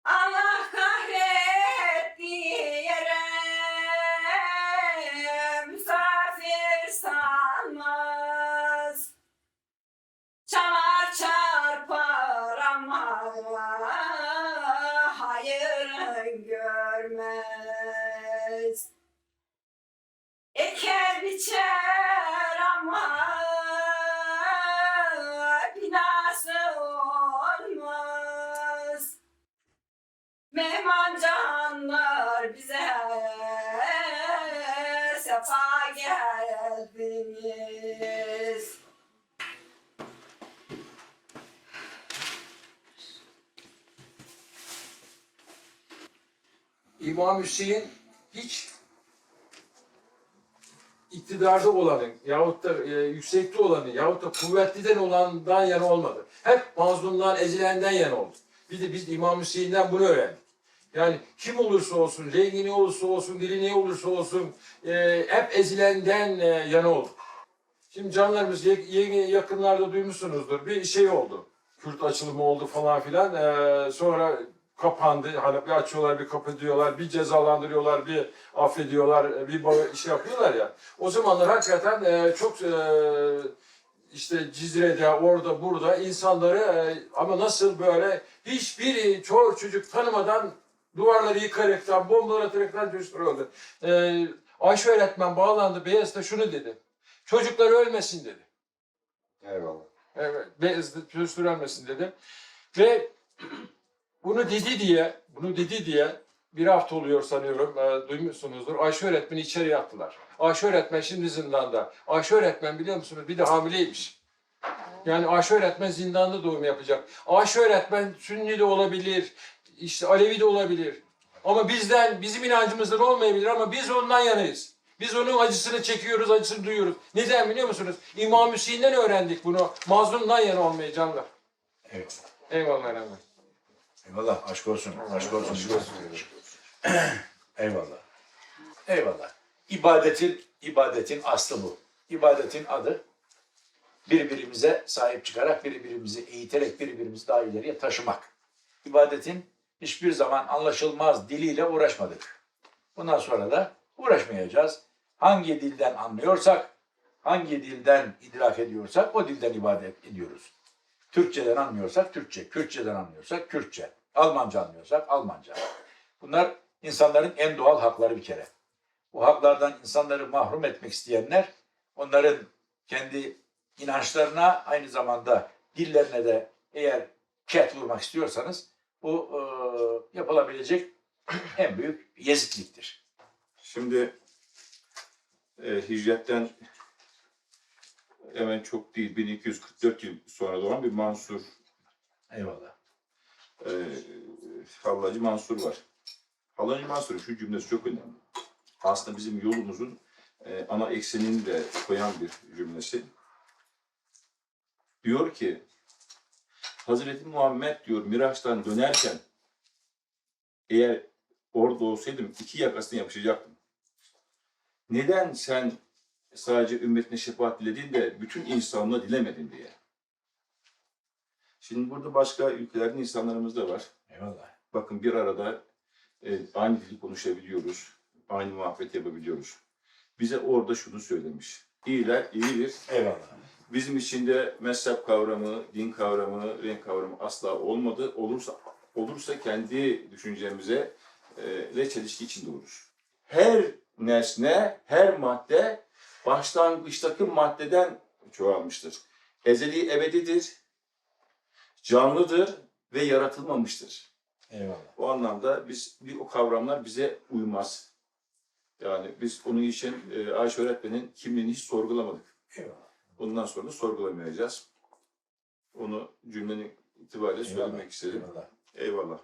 Allah kahrettiği yere misafir sanmaz. Çalar çarpar ama hayırın görmez. Eker biçer ama binası olmaz. Mehman canlar bize sefa geldiniz. İmam Hüseyin hiç iktidarda olanın yahut da yüksekte olanı yahut da kuvvetliden olandan yana olmadı. Hep mazlumdan, ezilenden yana oldu. Biz İmam Hüseyin'den bunu öğrendik. Yani kim olursa olsun, rengi ne olursa olsun, dili ne olursa olsun hep ezilenden yana olduk. Şimdi canlarımız yakınlarda duymuşsunuzdur. Bir şey oldu. Kürt açılımı oldu falan filan. Sonra kapandı. Hani bir açıyorlar, bir kapatıyorlar, bir cezalandırıyorlar, bir affediyorlar, bir şey yapıyorlar ya. O zamanlar hakikaten çok işte Cizre'de, orada, burada insanları ama nasıl böyle hiçbir çoğu çocuk tanımadan duvarları yıkaraktan, bombalar ataraktan coşturuyordu. Ayşe öğretmen bağlandı Beyazıt'a şunu dedi. Çocuklar ölmesin dedi. Eyvallah. Evet, Beyazıt çocuklar ölmesin dedi. Ve bunu dedi diye bir hafta oluyor sanıyorum, duymuşsunuzdur. Ayşe öğretmeni içeriye attılar. Ayşe öğretmen şimdi zindanda. Ayşe öğretmen biliyor musunuz bir de hamileymiş. Yani Ayşe öğretmen zindanda doğum yapacak. Ayşe öğretmen Sünni de olabilir, işte Alevi de olabilir. Ama bizim inancımızdan olmayabilir ama biz ondan yanayız. Biz onun acısını çekiyoruz, acısını duyuyoruz. Neden biliyor musunuz? İmam Hüseyin'den öğrendik bunu. Mazlumdan yana olmayı canlar. Evet. Eyvallah Erhan. Eyvallah. Aşk olsun. Aşk olsun. Aşk olsun. Eyvallah. Eyvallah. İbadetin aslı bu. İbadetin adı birbirimize sahip çıkarak, birbirimizi eğiterek, birbirimizi daha ileriye taşımak. İbadetin hiçbir zaman anlaşılmaz diliyle uğraşmadık. Bundan sonra da uğraşmayacağız. Hangi dilden anlıyorsak, hangi dilden idrak ediyorsak o dilden ibadet ediyoruz. Türkçeden anlıyorsak Türkçe, Kürtçeden anlıyorsak Kürtçe, Almanca anlıyorsak Almanca. Bunlar insanların en doğal hakları bir kere. Bu haklardan insanları mahrum etmek isteyenler, onların kendi inançlarına aynı zamanda dillerine de eğer ket vurmak istiyorsanız bu yapılabilecek en büyük yezitliktir. Şimdi hicretten hemen çok değil, 1244 yıl sonra doğan bir Mansur. Eyvallah. Hallacı Mansur var. Hallacı Mansur'un şu cümlesi çok önemli. Aslında bizim yolumuzun ana eksenini de koyan bir cümlesi. Diyor ki, Hazreti Muhammed diyor Miraç'tan dönerken eğer orada olsaydım iki yakasına yapışacaktım. Neden sen sadece ümmetine şefaat diledin de bütün insanlığa dilemedin diye. Şimdi burada başka ülkelerin insanlarımız da var. Eyvallah. Bakın bir arada aynı dili konuşabiliyoruz, aynı muhabbet yapabiliyoruz. Bize orada şunu söylemiş. İyiler iyidir. Eyvallah. Bizim içinde mezhep kavramı, din kavramı, renk kavramı asla olmadı. Olursa kendi düşüncemize ile çelişki içinde olur. Her nesne, her madde başlangıçtaki maddeden çoğalmıştır. Ezeli ebedidir. canlıdır ve yaratılmamıştır. Eyvallah. O anlamda o kavramlar bize uymaz. Yani biz onun için Ayşe öğretmenin kimliğini hiç sorgulamadık. Eyvallah. Bundan sonra da sorgulamayacağız. Onu cümlenin itibariyle söylemek istedim. Eyvallah. Eyvallah.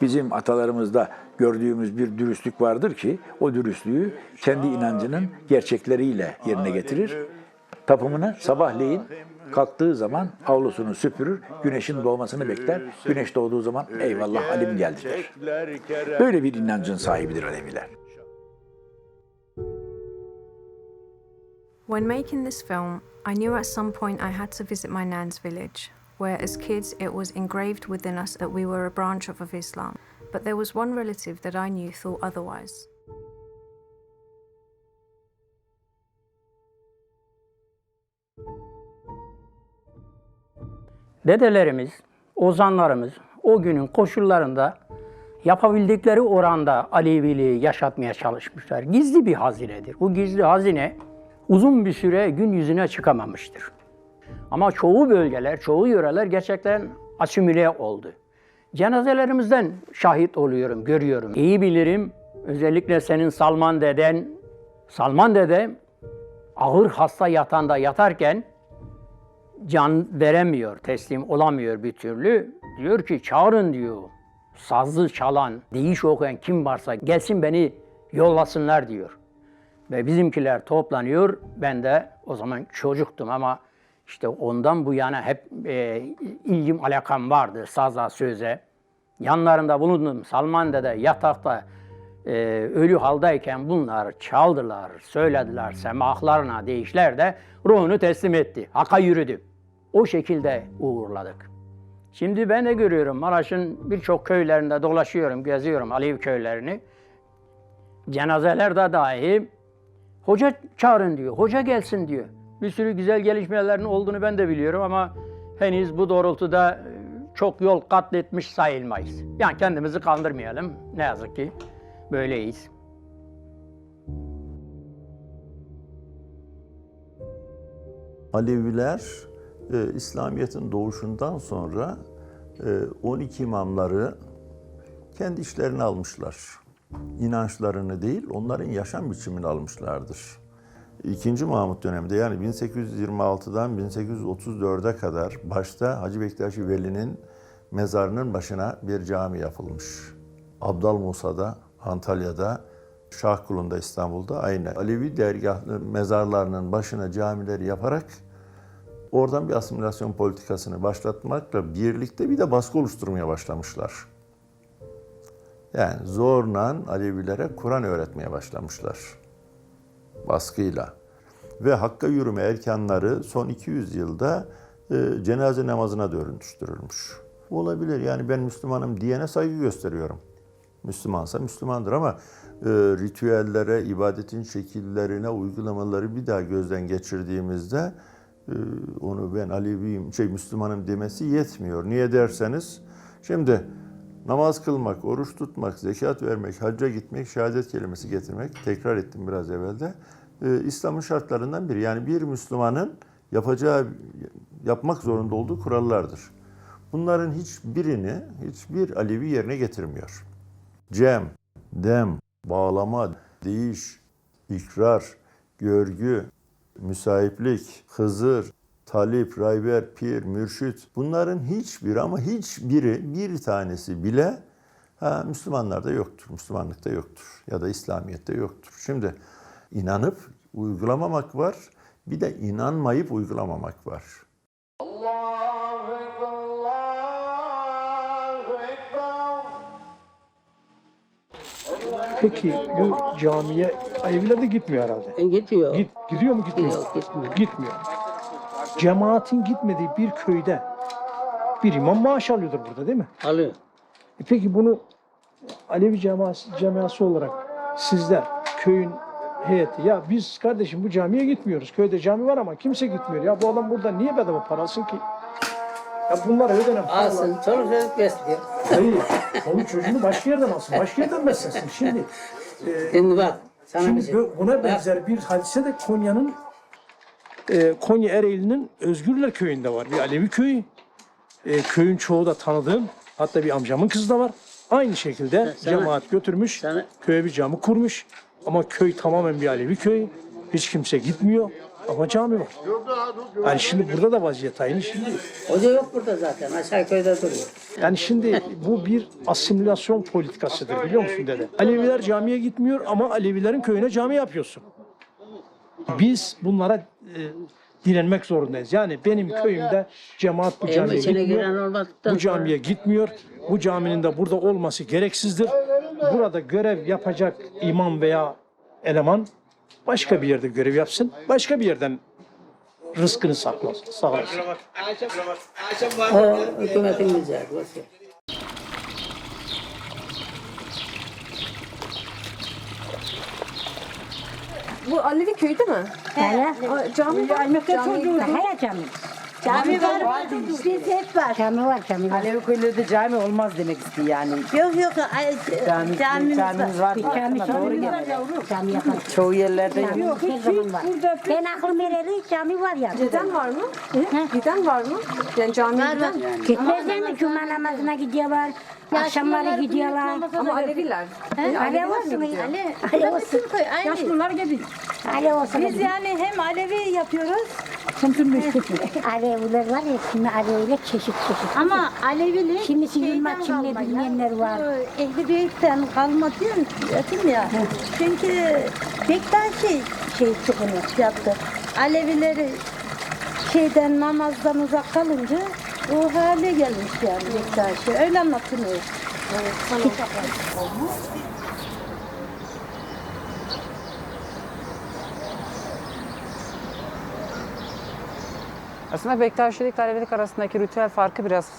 Bizim atalarımızda gördüğümüz bir dürüstlük vardır ki o dürüstlüğü kendi inancının gerçekleriyle yerine getirir. Tapımını sabahleyin kalktığı zaman avlusunu süpürür, güneşin doğmasını bekler. Güneş doğduğu zaman eyvallah Halim geldi der. Böyle bir inancın sahibidir Aleviler. When making this film, I knew at some point I had to visit my nan's village, where as kids it was engraved within us that we were a branch of Islam. But there was one relative that I knew thought otherwise. Dedelerimiz, ozanlarımız o günün koşullarında yapabildikleri oranda Aleviliği yaşatmaya çalışmışlar. Gizli bir hazinedir. Bu gizli hazine uzun bir süre gün yüzüne çıkamamıştır. Ama çoğu bölgeler, çoğu yöreler gerçekten asimile oldu. Cenazelerimizden şahit oluyorum, görüyorum. İyi bilirim, özellikle senin Salman dede ağır hasta yatağında yatarken can veremiyor, teslim olamıyor bir türlü. Diyor ki çağırın diyor, sazı çalan, deyiş okuyan kim varsa gelsin beni yollasınlar diyor. Ve bizimkiler toplanıyor, ben de o zaman çocuktum ama işte ondan bu yana hep ilgim alakam vardı saza söze. Yanlarında bulundum, Salman dede yatakta ölü haldayken bunlar çaldılar, söylediler, semahlarına deyişler de ruhunu teslim etti, Hak'a yürüdü. O şekilde uğurladık. Şimdi ben de görüyorum, Maraş'ın birçok köylerinde dolaşıyorum, geziyorum Alevi köylerini. Cenazelerde dahi hoca çağırın diyor, hoca gelsin diyor. Bir sürü güzel gelişmelerin olduğunu ben de biliyorum ama henüz bu doğrultuda çok yol katletmiş sayılmayız. Yani kendimizi kandırmayalım, ne yazık ki böyleyiz. Aleviler İslamiyet'in doğuşundan sonra 12 imamları kendi işlerine almışlar. İnançlarını değil, onların yaşam biçimini almışlardır. İkinci Mahmut döneminde yani 1826'dan 1834'e kadar başta Hacı Bektaşi Veli'nin mezarının başına bir cami yapılmış. Abdal Musa'da, Antalya'da, Şahkulun'da, İstanbul'da aynı. Alevi dergahlı mezarlarının başına camileri yaparak oradan bir asimilasyon politikasını başlatmakla birlikte bir de baskı oluşturmaya başlamışlar. Yani zorla Alevilere Kur'an öğretmeye başlamışlar. Baskıyla. Ve Hakk'a yürüme erkanları son 200 yılda cenaze namazına dönüştürülmüş. Olabilir yani ben Müslümanım diyene saygı gösteriyorum. Müslümansa Müslümandır ama ritüellere, ibadetin şekillerine, uygulamaları bir daha gözden geçirdiğimizde onu ben Aleviyim, Müslümanım demesi yetmiyor. Niye derseniz şimdi namaz kılmak, oruç tutmak, zekat vermek, hacca gitmek, şehadet kelimesi getirmek, tekrar ettim biraz evvelde, İslam'ın şartlarından biri. Yani bir Müslümanın yapmak zorunda olduğu kurallardır. Bunların hiçbirini hiçbir Alevi yerine getirmiyor. Cem, dem, bağlama, deyiş, ikrar, görgü, müsahiplik, hızır, talip, rayber, pir, mürşit bunların hiçbiri ama hiçbiri bir tanesi bile Müslümanlarda yoktur, Müslümanlıkta yoktur ya da İslamiyet'te yoktur. Şimdi inanıp uygulamamak var, bir de inanmayıp uygulamamak var. Peki bu camiye Aleviler de gitmiyor herhalde. Gitmiyor. Gidiyor mu gitmiyor? Yok, gitmiyor. Gitmiyor. Cemaatin gitmediği bir köyde bir imam maaş alıyordur burada değil mi? Alıyor. Peki bunu Alevi camiası olarak sizler köyün heyeti ya biz kardeşim bu camiye gitmiyoruz. Köyde cami var ama kimse gitmiyor. Ya bu adam burada niye bedava para alsın ki? Ya bunlar ödenen paralar. Alsın, çoluk çocuk besliyor. Hayır, çoluk çocuğunu başka yerden alsın. Başka yerden beslesin. Şimdi Şimdi bak, sana şimdi bir şey. buna benzer bir hadise de Konya'nın Konya Ereğli'nin Özgürler Köyü'nde var. Bir Alevi köyü. Köyün çoğu da tanıdığım. Hatta bir amcamın kızı da var. Aynı şekilde cemaat götürmüş. Köye bir cami kurmuş. Ama köy tamamen bir Alevi köyü. Hiç kimse gitmiyor. Ama cami var. Yani şimdi burada da vaziyet aynı şimdi. Hoca yok burada zaten. Aşağı köyde duruyor. Yani şimdi bu bir asimilasyon politikasıdır biliyor musun dede? Aleviler camiye gitmiyor ama Alevilerin köyüne cami yapıyorsun. Biz bunlara direnmek zorundayız. Yani benim köyümde cemaat bu camiye gitmiyor. Bu camiye gitmiyor. Bu caminin de burada olması gereksizdir. Burada görev yapacak imam veya eleman başka bir yerde görev yapsın. Başka bir yerden rızkını sağlasın. O hükümetin güzel. Bu Alevi köyü değil mi? Hele. Cami var. Hele cami. Cami var. Biz hep var. Cami var. Alevi köylerde cami olmaz demek istiyor yani. Yok. Camimiz var. Doğru Cami yapalım. Çoğu yerlerde yok. Yok, her zaman var. Ben aklım ereli cami var ya. Giden var mı? Giden var mı? Yani camiye giden. Gitmezler mi? Cuma namazına gidiyorlar. Akşamları gidiyorlar. Ama Aleviler. Alev olsun. Alev olsun. Yaşlılar gibi. Alev olsun. Biz yani hem Alevi yapıyoruz. Aleviler var ya, şimdi Aleviler çeşit. Ama Aleviler kimisi yılmaz, kimle bilmeyenler var. Ehli Beyt'ten kalma diyorum ya. Çünkü Bektaşi çıkını yaptı. Alevileri namazdan uzak kalınca o hale gelmiş yani Bektaşi. Öyle anlatılıyor. Aslında Bektaşilik ile Alevilik arasındaki ritüel farkı biraz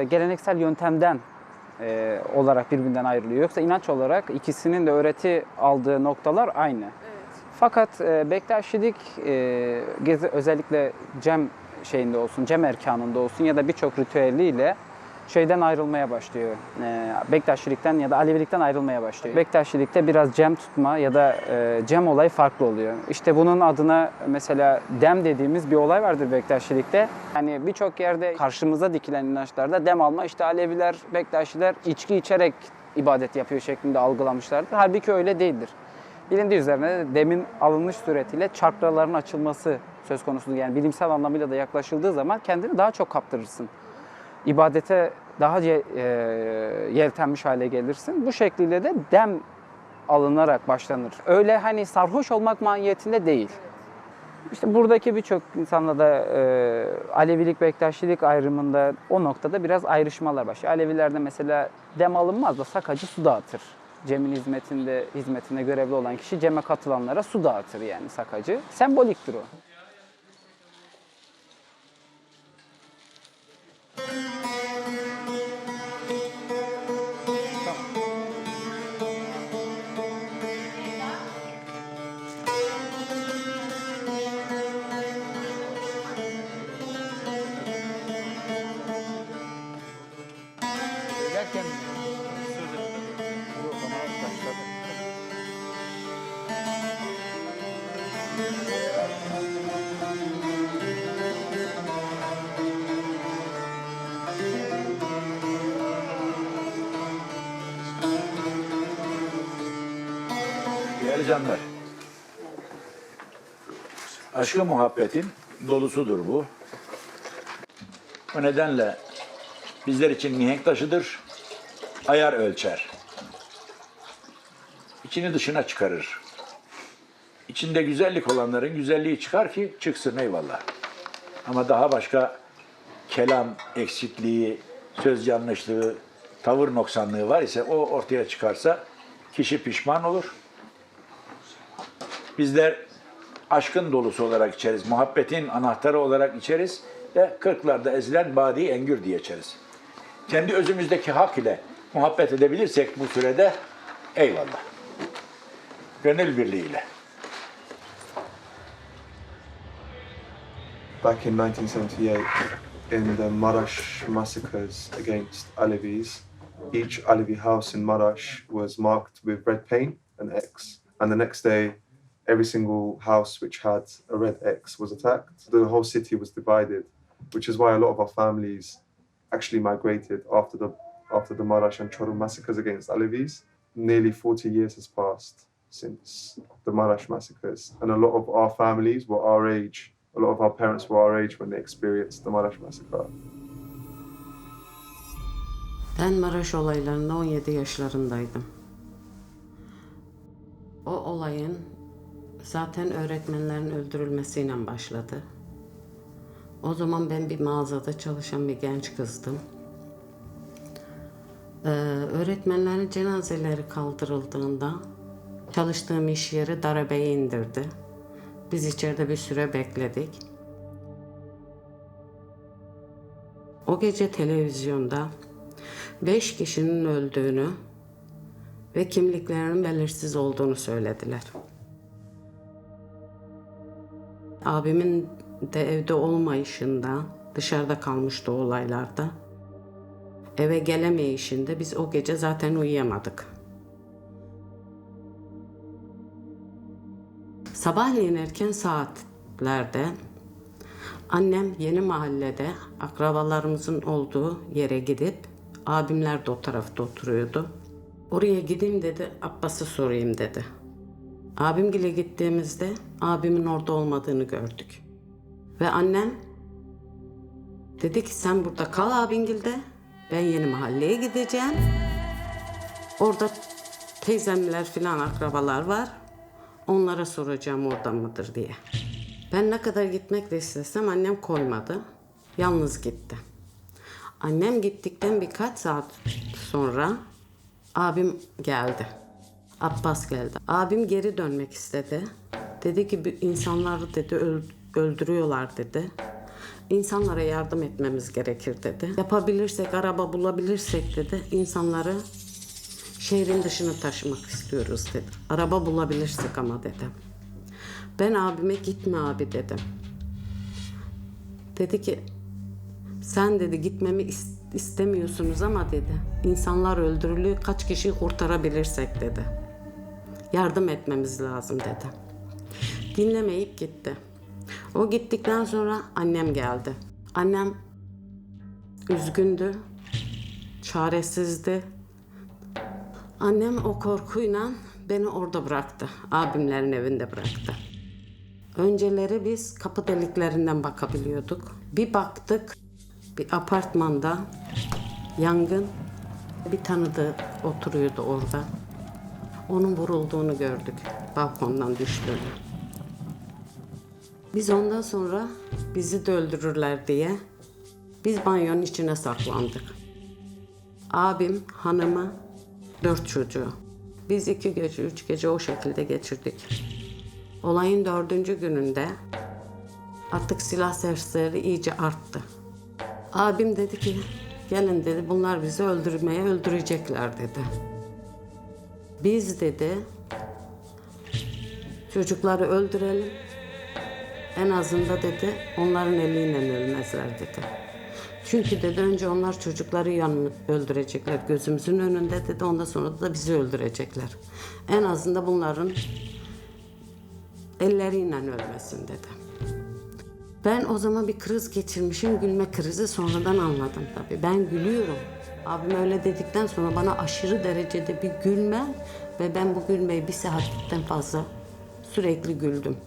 geleneksel yöntemden olarak birbirinden ayrılıyor. Yoksa inanç olarak ikisinin de öğreti aldığı noktalar aynı. Evet. Fakat Bektaşilik özellikle cem şeyinde olsun, cem erkanında olsun ya da birçok ritüeliyle şeyden ayrılmaya başlıyor. Bektaşilikten ya da Alevilikten ayrılmaya başlıyor. Bektaşilikte biraz cem tutma ya da cem olayı farklı oluyor. İşte bunun adına mesela dem dediğimiz bir olay vardır Bektaşilikte. Yani birçok yerde karşımıza dikilen inançlarda dem alma, işte Aleviler, Bektaşiler içki içerek ibadet yapıyor şeklinde algılamışlardır. Halbuki öyle değildir. Bilindiği üzerine demin alınmış suretiyle çakraların açılması söz konusudur. Yani bilimsel anlamıyla da yaklaşıldığı zaman kendini daha çok kaptırırsın. İbadete daha yeltenmiş hale gelirsin. Bu şekilde de dem alınarak başlanır. Öyle hani sarhoş olmak mahiyetinde değil. İşte buradaki birçok insanla da Alevilik, Bektaşilik ayrımında o noktada biraz ayrışmalar başlıyor. Alevilerde mesela dem alınmaz da sakacı su dağıtır. Cem'in hizmetine görevli olan kişi ceme katılanlara su dağıtır yani sakacı. Semboliktir o. Değerli canlar, aşkı muhabbetin dolusudur bu. O nedenle bizler için mihenk taşıdır. ayar ölçer. İçini dışına çıkarır. İçinde güzellik olanların güzelliği çıkar ki çıksın, eyvallah. Ama daha başka kelam eksikliği, söz yanlışlığı, tavır noksanlığı var ise o ortaya çıkarsa kişi pişman olur. Bizler aşkın dolusu olarak içeriz, muhabbetin anahtarı olarak içeriz ve kırklarda ezilen badi engür diye içeriz. Kendi özümüzdeki hak ile muhabbet edebilirsek bu sürede eyvallah. Gönül birliğiyle. Back in 1978, in the Marash massacres against Alevis, each Alevi house in Marash was marked with red paint and X. And the next day, every single house which had a red X was attacked. The whole city was divided, which is why a lot of our families actually migrated after the Marash and Çorum massacres against Alevis. Nearly 40 years has passed since the Marash massacres, and a lot of our families were our age. A lot of our parents were our age when they experienced the Marash massacre. Ben Maraş olaylarında 17 yaşlarındaydım. O olayın zaten öğretmenlerin öldürülmesiyle başladı. O zaman ben bir mağazada çalışan bir genç kızdım. Öğretmenlerin cenazeleri kaldırıldığında çalıştığım iş yeri darabeyi indirdi. Biz içeride bir süre bekledik. O gece televizyonda 5 kişinin öldüğünü ve kimliklerinin belirsiz olduğunu söylediler. Abimin de evde olmayışında, dışarıda kalmıştı o olaylarda. Eve gelemeyişinde biz o gece zaten uyuyamadık. Sabahleyin erken saatlerde annem Yeni Mahalle'de akrabalarımızın olduğu yere gidip, abimler de o tarafta oturuyordu. Oraya gideyim dedi, Abbas'ı sorayım dedi. Abimgile gittiğimizde abimin orada olmadığını gördük. Ve annem dedi ki sen burada kal abingilde, ben Yeni Mahalle'ye gideceğim. Orada teyzemler filan akrabalar var. Onlara soracağım orada mıdır diye. Ben ne kadar gitmek de istesem annem koymadı. Yalnız gitti. Annem gittikten birkaç saat sonra abim geldi. Abbas geldi. Abim geri dönmek istedi. Dedi ki insanları dedi öldürüyorlar dedi. İnsanlara yardım etmemiz gerekir dedi. Yapabilirsek, araba bulabilirsek dedi, insanları şehrin dışına taşımak istiyoruz dedi. Araba bulabilirsek ama dedi. Ben abime gitme abi dedim. Dedi ki sen dedi gitmemi istemiyorsunuz ama dedi insanlar öldürülüyor, kaç kişiyi kurtarabilirsek dedi. Yardım etmemiz lazım dedi. Dinlemeyip gitti. O gittikten sonra annem geldi. Annem üzgündü, çaresizdi. Annem o korkuyla beni orada bıraktı. Abimlerin evinde bıraktı. Önceleri biz kapı deliklerinden bakabiliyorduk. Bir baktık bir apartmanda yangın, bir tanıdığı oturuyordu orada. Onun vurulduğunu gördük, balkondan düştüğünü. Biz ondan sonra bizi de öldürürler diye biz banyonun içine saklandık. Abim, hanımı, 4 çocuğu. Biz 2 gece, 3 gece o şekilde geçirdik. Olayın 4. gününde artık silah sesleri iyice arttı. Abim dedi ki, gelin dedi, bunlar bizi öldürecekler dedi. Biz dedi, çocukları öldürelim. En azından dedi, onların eliyle ölmezler dedi. Çünkü dedi, önce onlar çocukları öldürecekler gözümüzün önünde dedi, ondan sonra da bizi öldürecekler. En azından bunların elleriyle ölmesin dedi. Ben o zaman bir kriz geçirmişim, gülme krizi, sonradan anladım tabii. Ben gülüyorum. Abim öyle dedikten sonra bana aşırı derecede bir gülme ve ben bu gülmeyi 1 saatten fazla sürekli güldüm.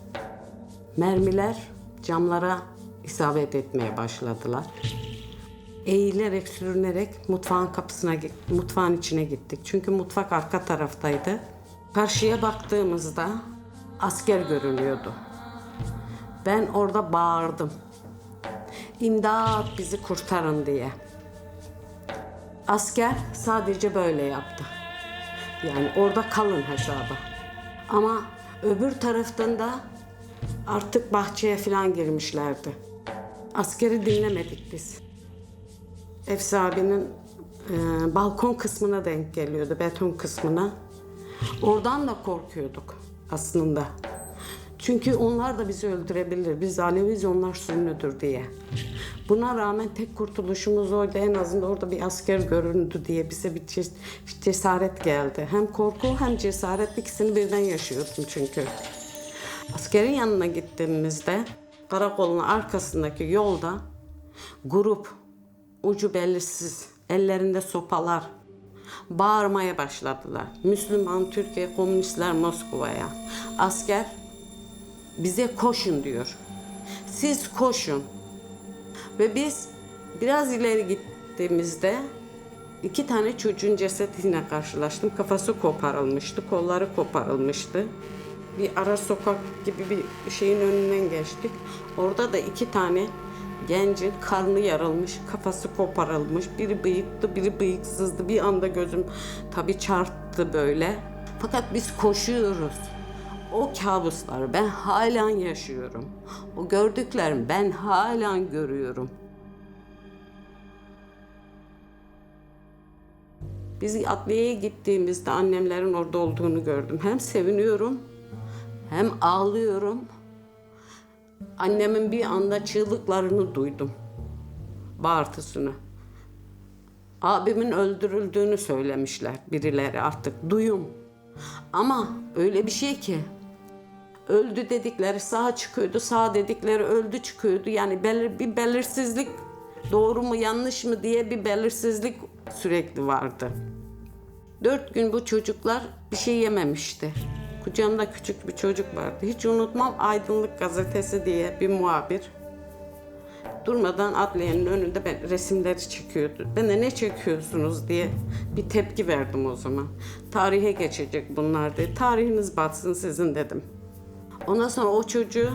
Mermiler camlara isabet etmeye başladılar. Eğilerek, sürünerek mutfağın içine gittik. Çünkü mutfak arka taraftaydı. Karşıya baktığımızda asker görünüyordu. Ben orada bağırdım. İmdat, bizi kurtarın diye. Asker sadece böyle yaptı. Yani orada kalın hesabı. Ama öbür taraftan da artık bahçeye falan girmişlerdi. Askeri dinlemedik biz. Efsi abinin balkon kısmına denk geliyordu, beton kısmına. Oradan da korkuyorduk aslında. Çünkü onlar da bizi öldürebilir. Biz Aleviyiz, onlar Sünnidir diye. Buna rağmen tek kurtuluşumuz oydu. En azından orada bir asker göründü diye bize bir cesaret geldi. Hem korku hem cesaret, ikisini birden yaşıyordum çünkü. Askerin yanına gittiğimizde karakolun arkasındaki yolda grup, ucu belirsiz, ellerinde sopalar, bağırmaya başladılar. Müslüman Türkiye, komünistler Moskova'ya. Asker bize koşun diyor. Siz koşun. Ve biz biraz ileri gittiğimizde 2 tane çocuğun cesediyle karşılaştım. Kafası koparılmıştı, kolları koparılmıştı. Bir ara sokak gibi bir şeyin önünden geçtik. Orada da 2 tane gencin karnı yarılmış, kafası koparılmış. Biri bıyıktı, biri bıyıksızdı. Bir anda gözüm tabii çarptı böyle. Fakat biz koşuyoruz. O kabusları ben halen yaşıyorum. O gördüklerimi ben halen görüyorum. Biz adliyeye gittiğimizde annemlerin orada olduğunu gördüm. Hem seviniyorum, hem ağlıyorum. Annemin bir anda çığlıklarını duydum. Bağırtısını. Abimin öldürüldüğünü söylemişler birileri, artık duyum. Ama öyle bir şey ki öldü dedikleri sağ çıkıyordu, sağ dedikleri öldü çıkıyordu. Yani bir belirsizlik, doğru mu yanlış mı diye bir belirsizlik sürekli vardı. 4 gün bu çocuklar bir şey yememişti. Kucağımda küçük bir çocuk vardı. Hiç unutmam, Aydınlık Gazetesi diye bir muhabir durmadan adliyenin önünde resimleri çekiyordu. Ben de ne çekiyorsunuz diye bir tepki verdim o zaman. Tarihe geçecek bunlar dedi. Tarihiniz batsın sizin dedim. Ondan sonra o çocuğu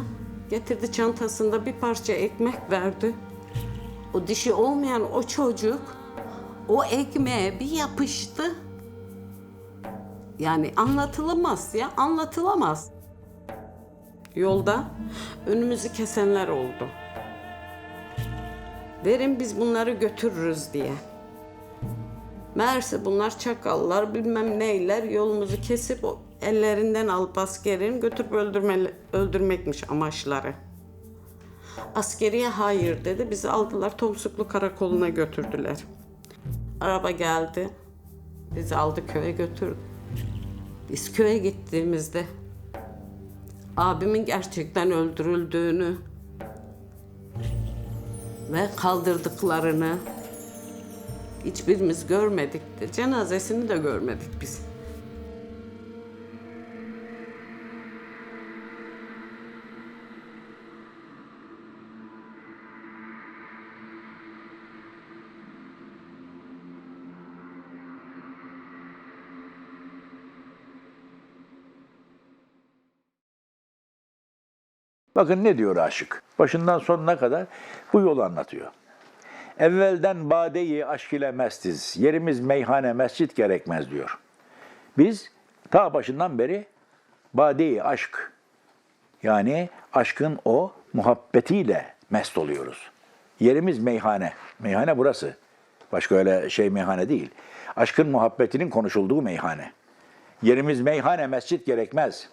getirdi, çantasında bir parça ekmek verdi. O dişi olmayan o çocuk o ekmeğe bir yapıştı. Yani anlatılamaz ya, anlatılamaz. Yolda önümüzü kesenler oldu. Verin biz bunları götürürüz diye. Meğerse bunlar çakallar, bilmem neyler, yolumuzu kesip ellerinden alıp askerin götürüp öldürmekmiş amaçları. Askeriye hayır dedi, bizi aldılar Tomsuklu Karakolu'na götürdüler. Araba geldi, bizi aldı köye götürdü. Biz köye gittiğimizde abimin gerçekten öldürüldüğünü ve kaldırdıklarını hiçbirimiz görmedik de, cenazesini de görmedik biz. Bakın ne diyor aşık. Başından sonuna kadar bu yolu anlatıyor. Evvelden badeyi aşk ile mestiz, yerimiz meyhane mescit gerekmez diyor. Biz ta başından beri badeyi aşk, yani aşkın o muhabbetiyle mest oluyoruz. Yerimiz meyhane, meyhane burası. Başka öyle şey meyhane değil. Aşkın muhabbetinin konuşulduğu meyhane. Yerimiz meyhane mescit gerekmez.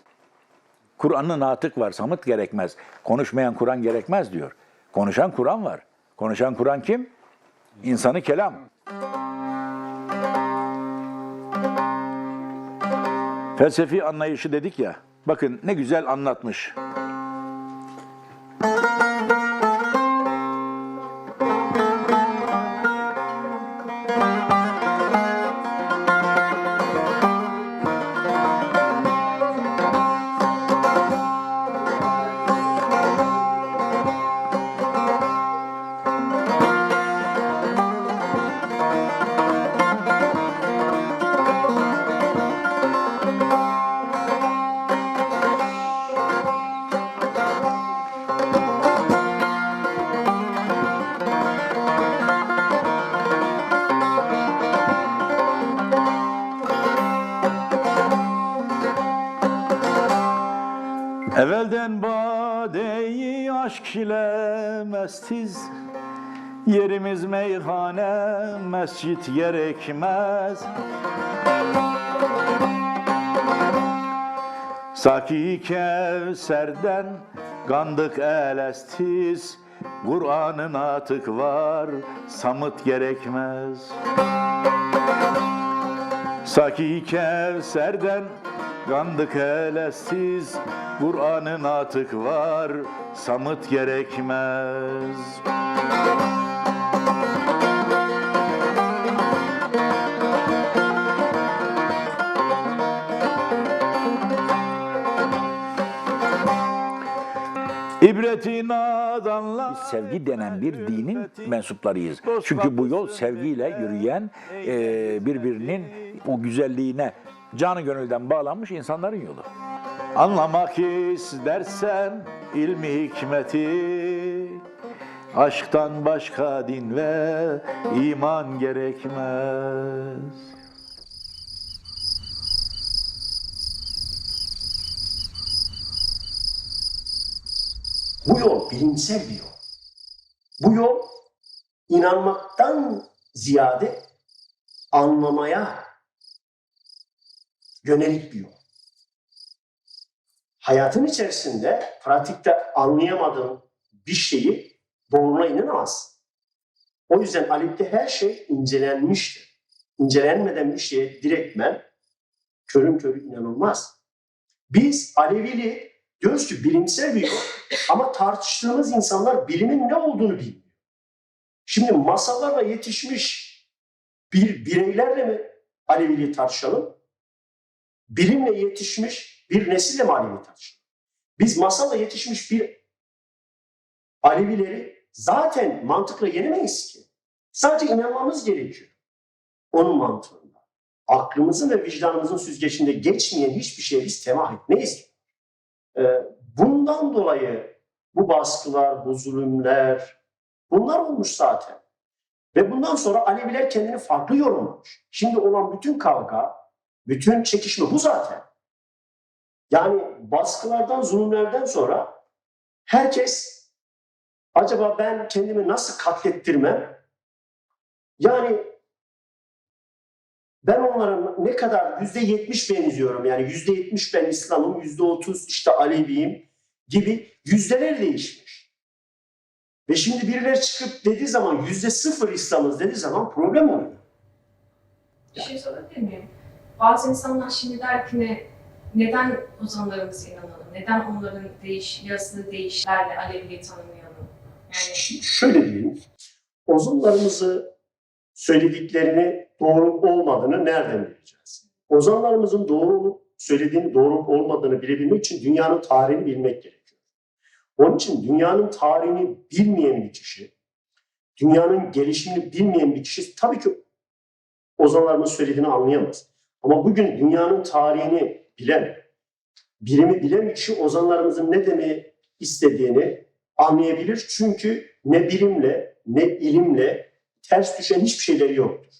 Kur'an'ın natık var, samıt gerekmez. Konuşmayan Kur'an gerekmez diyor. Konuşan Kur'an var. Konuşan Kur'an kim? İnsanı kelam. Felsefi anlayışı dedik ya, bakın ne güzel anlatmış. Evvelden badeyi aşk ile mestiz, yerimiz meyhane, mescit gerekmez. Saki Kevser'den gandık elestiz, Kur'an'ın atık var, samıt gerekmez. Saki Kevser'den gandık elestiz, Kur'an'ın atık var, samıt gerekmez. İbretin adanlar. Biz sevgi denen bir dinin mensuplarıyız. Çünkü bu yol sevgiyle yürüyen, birbirinin o güzelliğine canı gönülden bağlanmış insanların yolu. Anlamak istersen ilmi hikmeti, aşktan başka din ve iman gerekmez. Bu yol bilimsel bir yol. Bu yol inanmaktan ziyade anlamaya yönelik bir yol. Hayatın içerisinde pratikte anlayamadığın bir şeyi doğruna inanamazsın. O yüzden Alevi'de her şey incelenmiştir. İncelenmeden bir şeye direktmen körün körü inanılmaz. Biz Alevili diyoruz ki bilimsel bir yol ama tartıştığımız insanlar bilimin ne olduğunu bilmiyor. Şimdi masallarla yetişmiş bir bireylerle mi Aleviliği tartışalım? Bilimle yetişmiş bir nesille mi Alevi'yi tartışalım? Biz masalla yetişmiş bir Alevileri zaten mantıkla yenemeyiz ki. Sadece inanmamız gerekiyor. Onun mantığında. Aklımızın ve vicdanımızın süzgeçinde geçmeyen hiçbir şeye biz temah etmeyiz. Bundan dolayı bu baskılar, bu zulümler, bunlar olmuş zaten. Ve bundan sonra Aleviler kendini farklı yorumlamış. Şimdi olan bütün kavga, bütün çekişme bu zaten. Yani baskılardan, zulümlerden sonra herkes acaba ben kendimi nasıl katlettirmem? Yani ben onlara ne kadar %70 benziyorum. Yani %70 ben İslam'ım, %30 işte Aleviyim gibi yüzdeler değişmiş. Ve şimdi birileri çıkıp dediği zaman %0 İslam'ız dediği zaman problem oluyor. Bir şey sorabilir miyim? Bazı insanlar şimdi der ki neden ozanlarımıza inanalım? Neden onların yazılı deyişlerle Aleviliği tanımayalım? Yani... Şöyle diyeyim, ozanlarımızı söylediklerini doğru olmadığını nereden bileceğiz? Ozanlarımızın doğru olup söylediğini doğru olmadığını bilebilmek için dünyanın tarihini bilmek gerekiyor. Onun için dünyanın tarihini bilmeyen bir kişi, dünyanın gelişimini bilmeyen bir kişi tabii ki ozanlarımızın söylediğini anlayamaz. Ama bugün dünyanın tarihini bilen, bilimi bilen bir kişi ozanlarımızın ne demeyi istediğini anlayabilir. Çünkü ne bilimle ne ilimle ters düşen hiçbir şeyleri yoktur.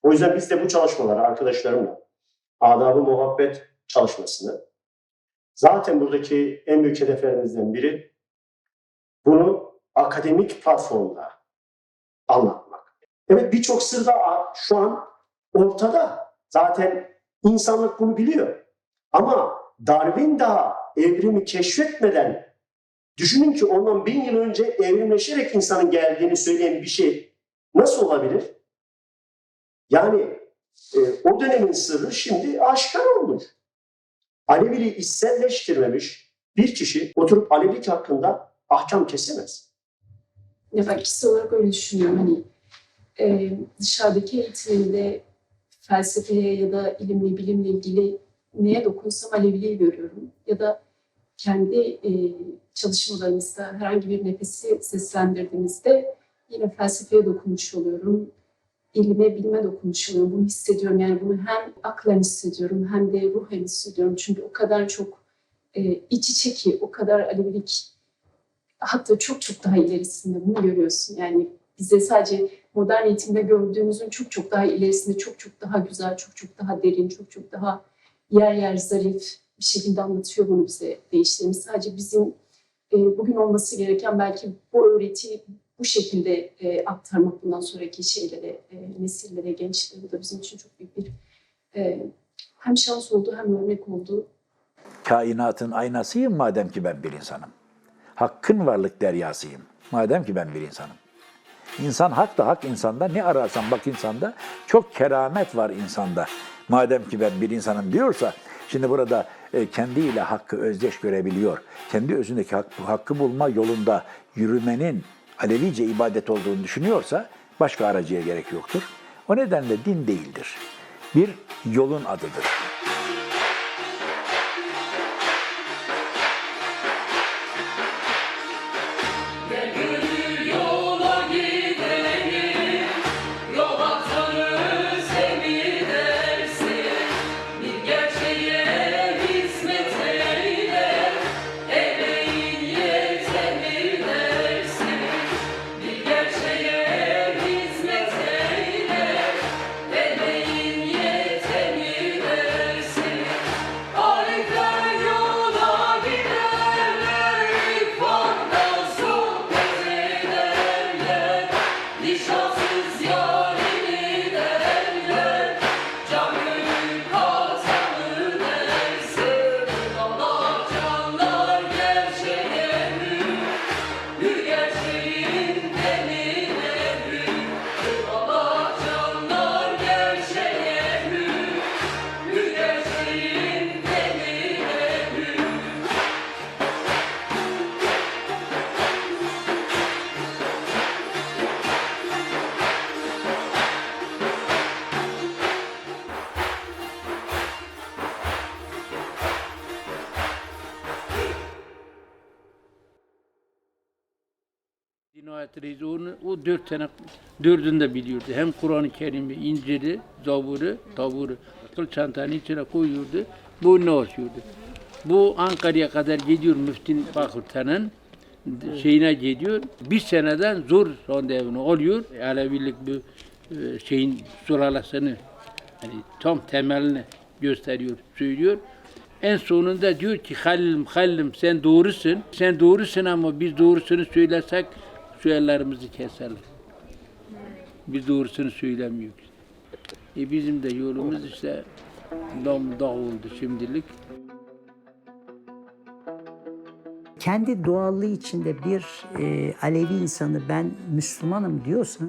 O yüzden biz de bu çalışmaları arkadaşlarımla adab-ı muhabbet çalışmasını zaten buradaki en büyük hedeflerimizden biri bunu akademik platformda anlatmak. Evet birçok sır da şu an ortada. Zaten insanlık bunu biliyor. Ama Darwin daha evrimi keşfetmeden düşünün ki ondan 1000 yıl önce evrimleşerek insanın geldiğini söyleyen bir şey nasıl olabilir? Yani o dönemin sırrı şimdi aşikar olmuş. Aleviliği içselleştirmemiş bir kişi oturup Alevilik hakkında ahkam kesemez. Ya ben kişisel olarak öyle düşünüyorum. Hani dışarıdaki eğitiminde felsefeye ya da ilimle, bilimle ilgili neye dokunsam Aleviliği görüyorum. Ya da kendi çalışmalarımızda herhangi bir nefesi seslendirdiğimizde yine felsefeye dokunmuş oluyorum. İlime, bilime dokunmuş oluyorum. Bunu hissediyorum. Yani bunu hem aklen hissediyorum hem de ruhen hissediyorum. Çünkü o kadar çok iç içe ki, o kadar Alevilik hatta çok çok daha ilerisinde bunu görüyorsun. Yani bize sadece modern eğitimde gördüğümüzün çok çok daha ilerisinde, çok çok daha güzel, çok çok daha derin, çok çok daha yer yer zarif bir şekilde anlatıyor bunu bize değişlerimiz. Sadece bizim bugün olması gereken belki bu öğretiyi bu şekilde aktarmak bundan sonraki şeylere, nesillere, gençlere. Bu da bizim için çok büyük bir hem şans oldu hem örnek oldu. Kainatın aynasıyım madem ki ben bir insanım. Hakkın varlık deryasıyım madem ki ben bir insanım. İnsan hak da hak insanda, ne ararsan bak insanda, çok keramet var insanda. Madem ki ben bir insanım diyorsa, şimdi burada kendiyle hakkı özdeş görebiliyor. Kendi özündeki hakkı bulma yolunda yürümenin Alevice ibadet olduğunu düşünüyorsa başka aracıya gerek yoktur. O nedenle din değildir. Bir yolun adıdır. Dinayet Reis o 4'ünü de biliyordu. Hem Kur'an-ı Kerim'i, İncil'i, Zabur'u, Tabur'u akıl çantanın içine koyuyordu. Bu ne oluyordu? Bu Ankara'ya kadar gidiyor Müftü Fakülte'nin şeyine gidiyor. Bir seneden zor randevunu oluyor. Alevilik bu şeyin suralasını, yani tam temelini gösteriyor, söylüyor. En sonunda diyor ki Halil'im sen doğrusun. Sen doğrusun ama biz doğrusunu söylersek ellerimizi keserler. Biz doğrusunu söylemiyoruz. Bizim de yolumuz işte dağ oldu şimdilik. Kendi doğallığı içinde bir Alevi insanı ben Müslümanım diyorsa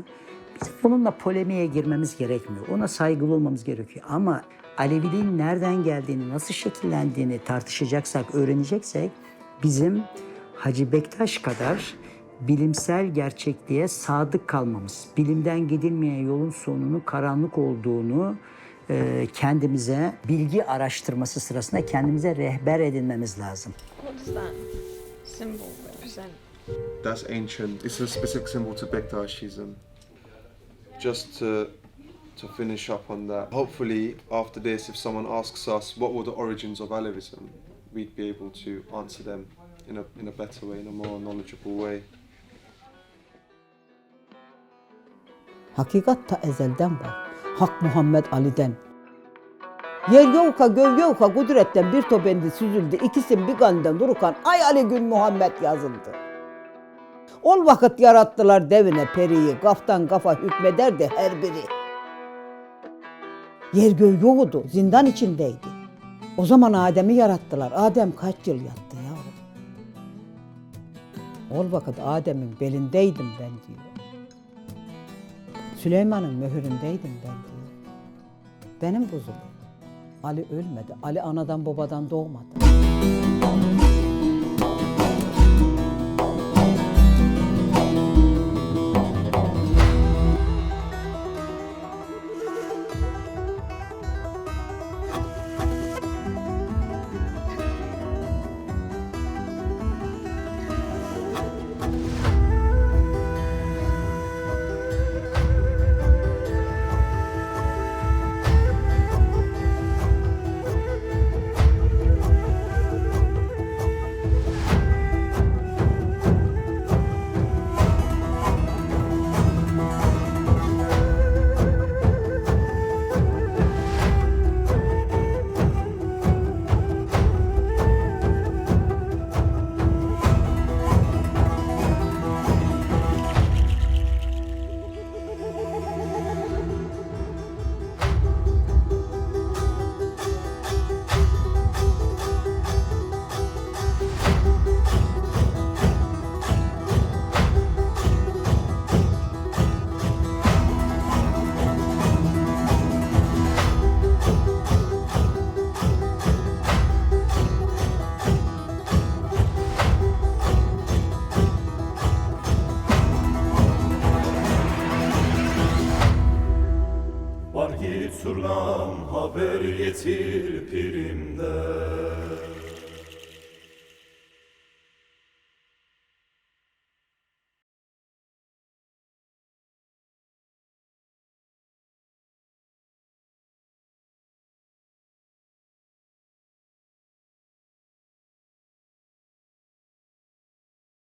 bizim bununla polemiğe girmemiz gerekmiyor. Ona saygılı olmamız gerekiyor. Ama Aleviliğin nereden geldiğini, nasıl şekillendiğini tartışacaksak, öğreneceksek bizim Hacı Bektaş kadar bilimsel gerçekliğe sadık kalmamız, bilimden gidilmeyen yolun sonunun karanlık olduğunu kendimize bilgi araştırması sırasında kendimize rehber edinmemiz lazım. What does that symbol represent? That's ancient. It's a specific symbol to Bektashism. Just to finish up on that, hopefully after this, if someone asks us what were the origins of Alevism, we'd be able to answer them in a better way, in a more knowledgeable way. Hakikat ta ezelden var. Hak Muhammed Ali'den. Yer yoka göv yoka kudretten bir topendi süzüldü. İkisin bir ganden durukan ay Ali Gün Muhammed yazıldı. Ol vakit yarattılar devine periyi. Kaftan kafa hükmederdi her biri. Yer göv yoktu, zindan içindeydi. O zaman Adem'i yarattılar. Adem kaç yıl yattı yavrum? Ol vakit Adem'in belindeydim ben diyor. Süleyman'ın mühüründeydim ben diyor. Benim kuzum. Ali ölmedi. Ali anadan babadan doğmadı. Ali turnam haber getir pirimden.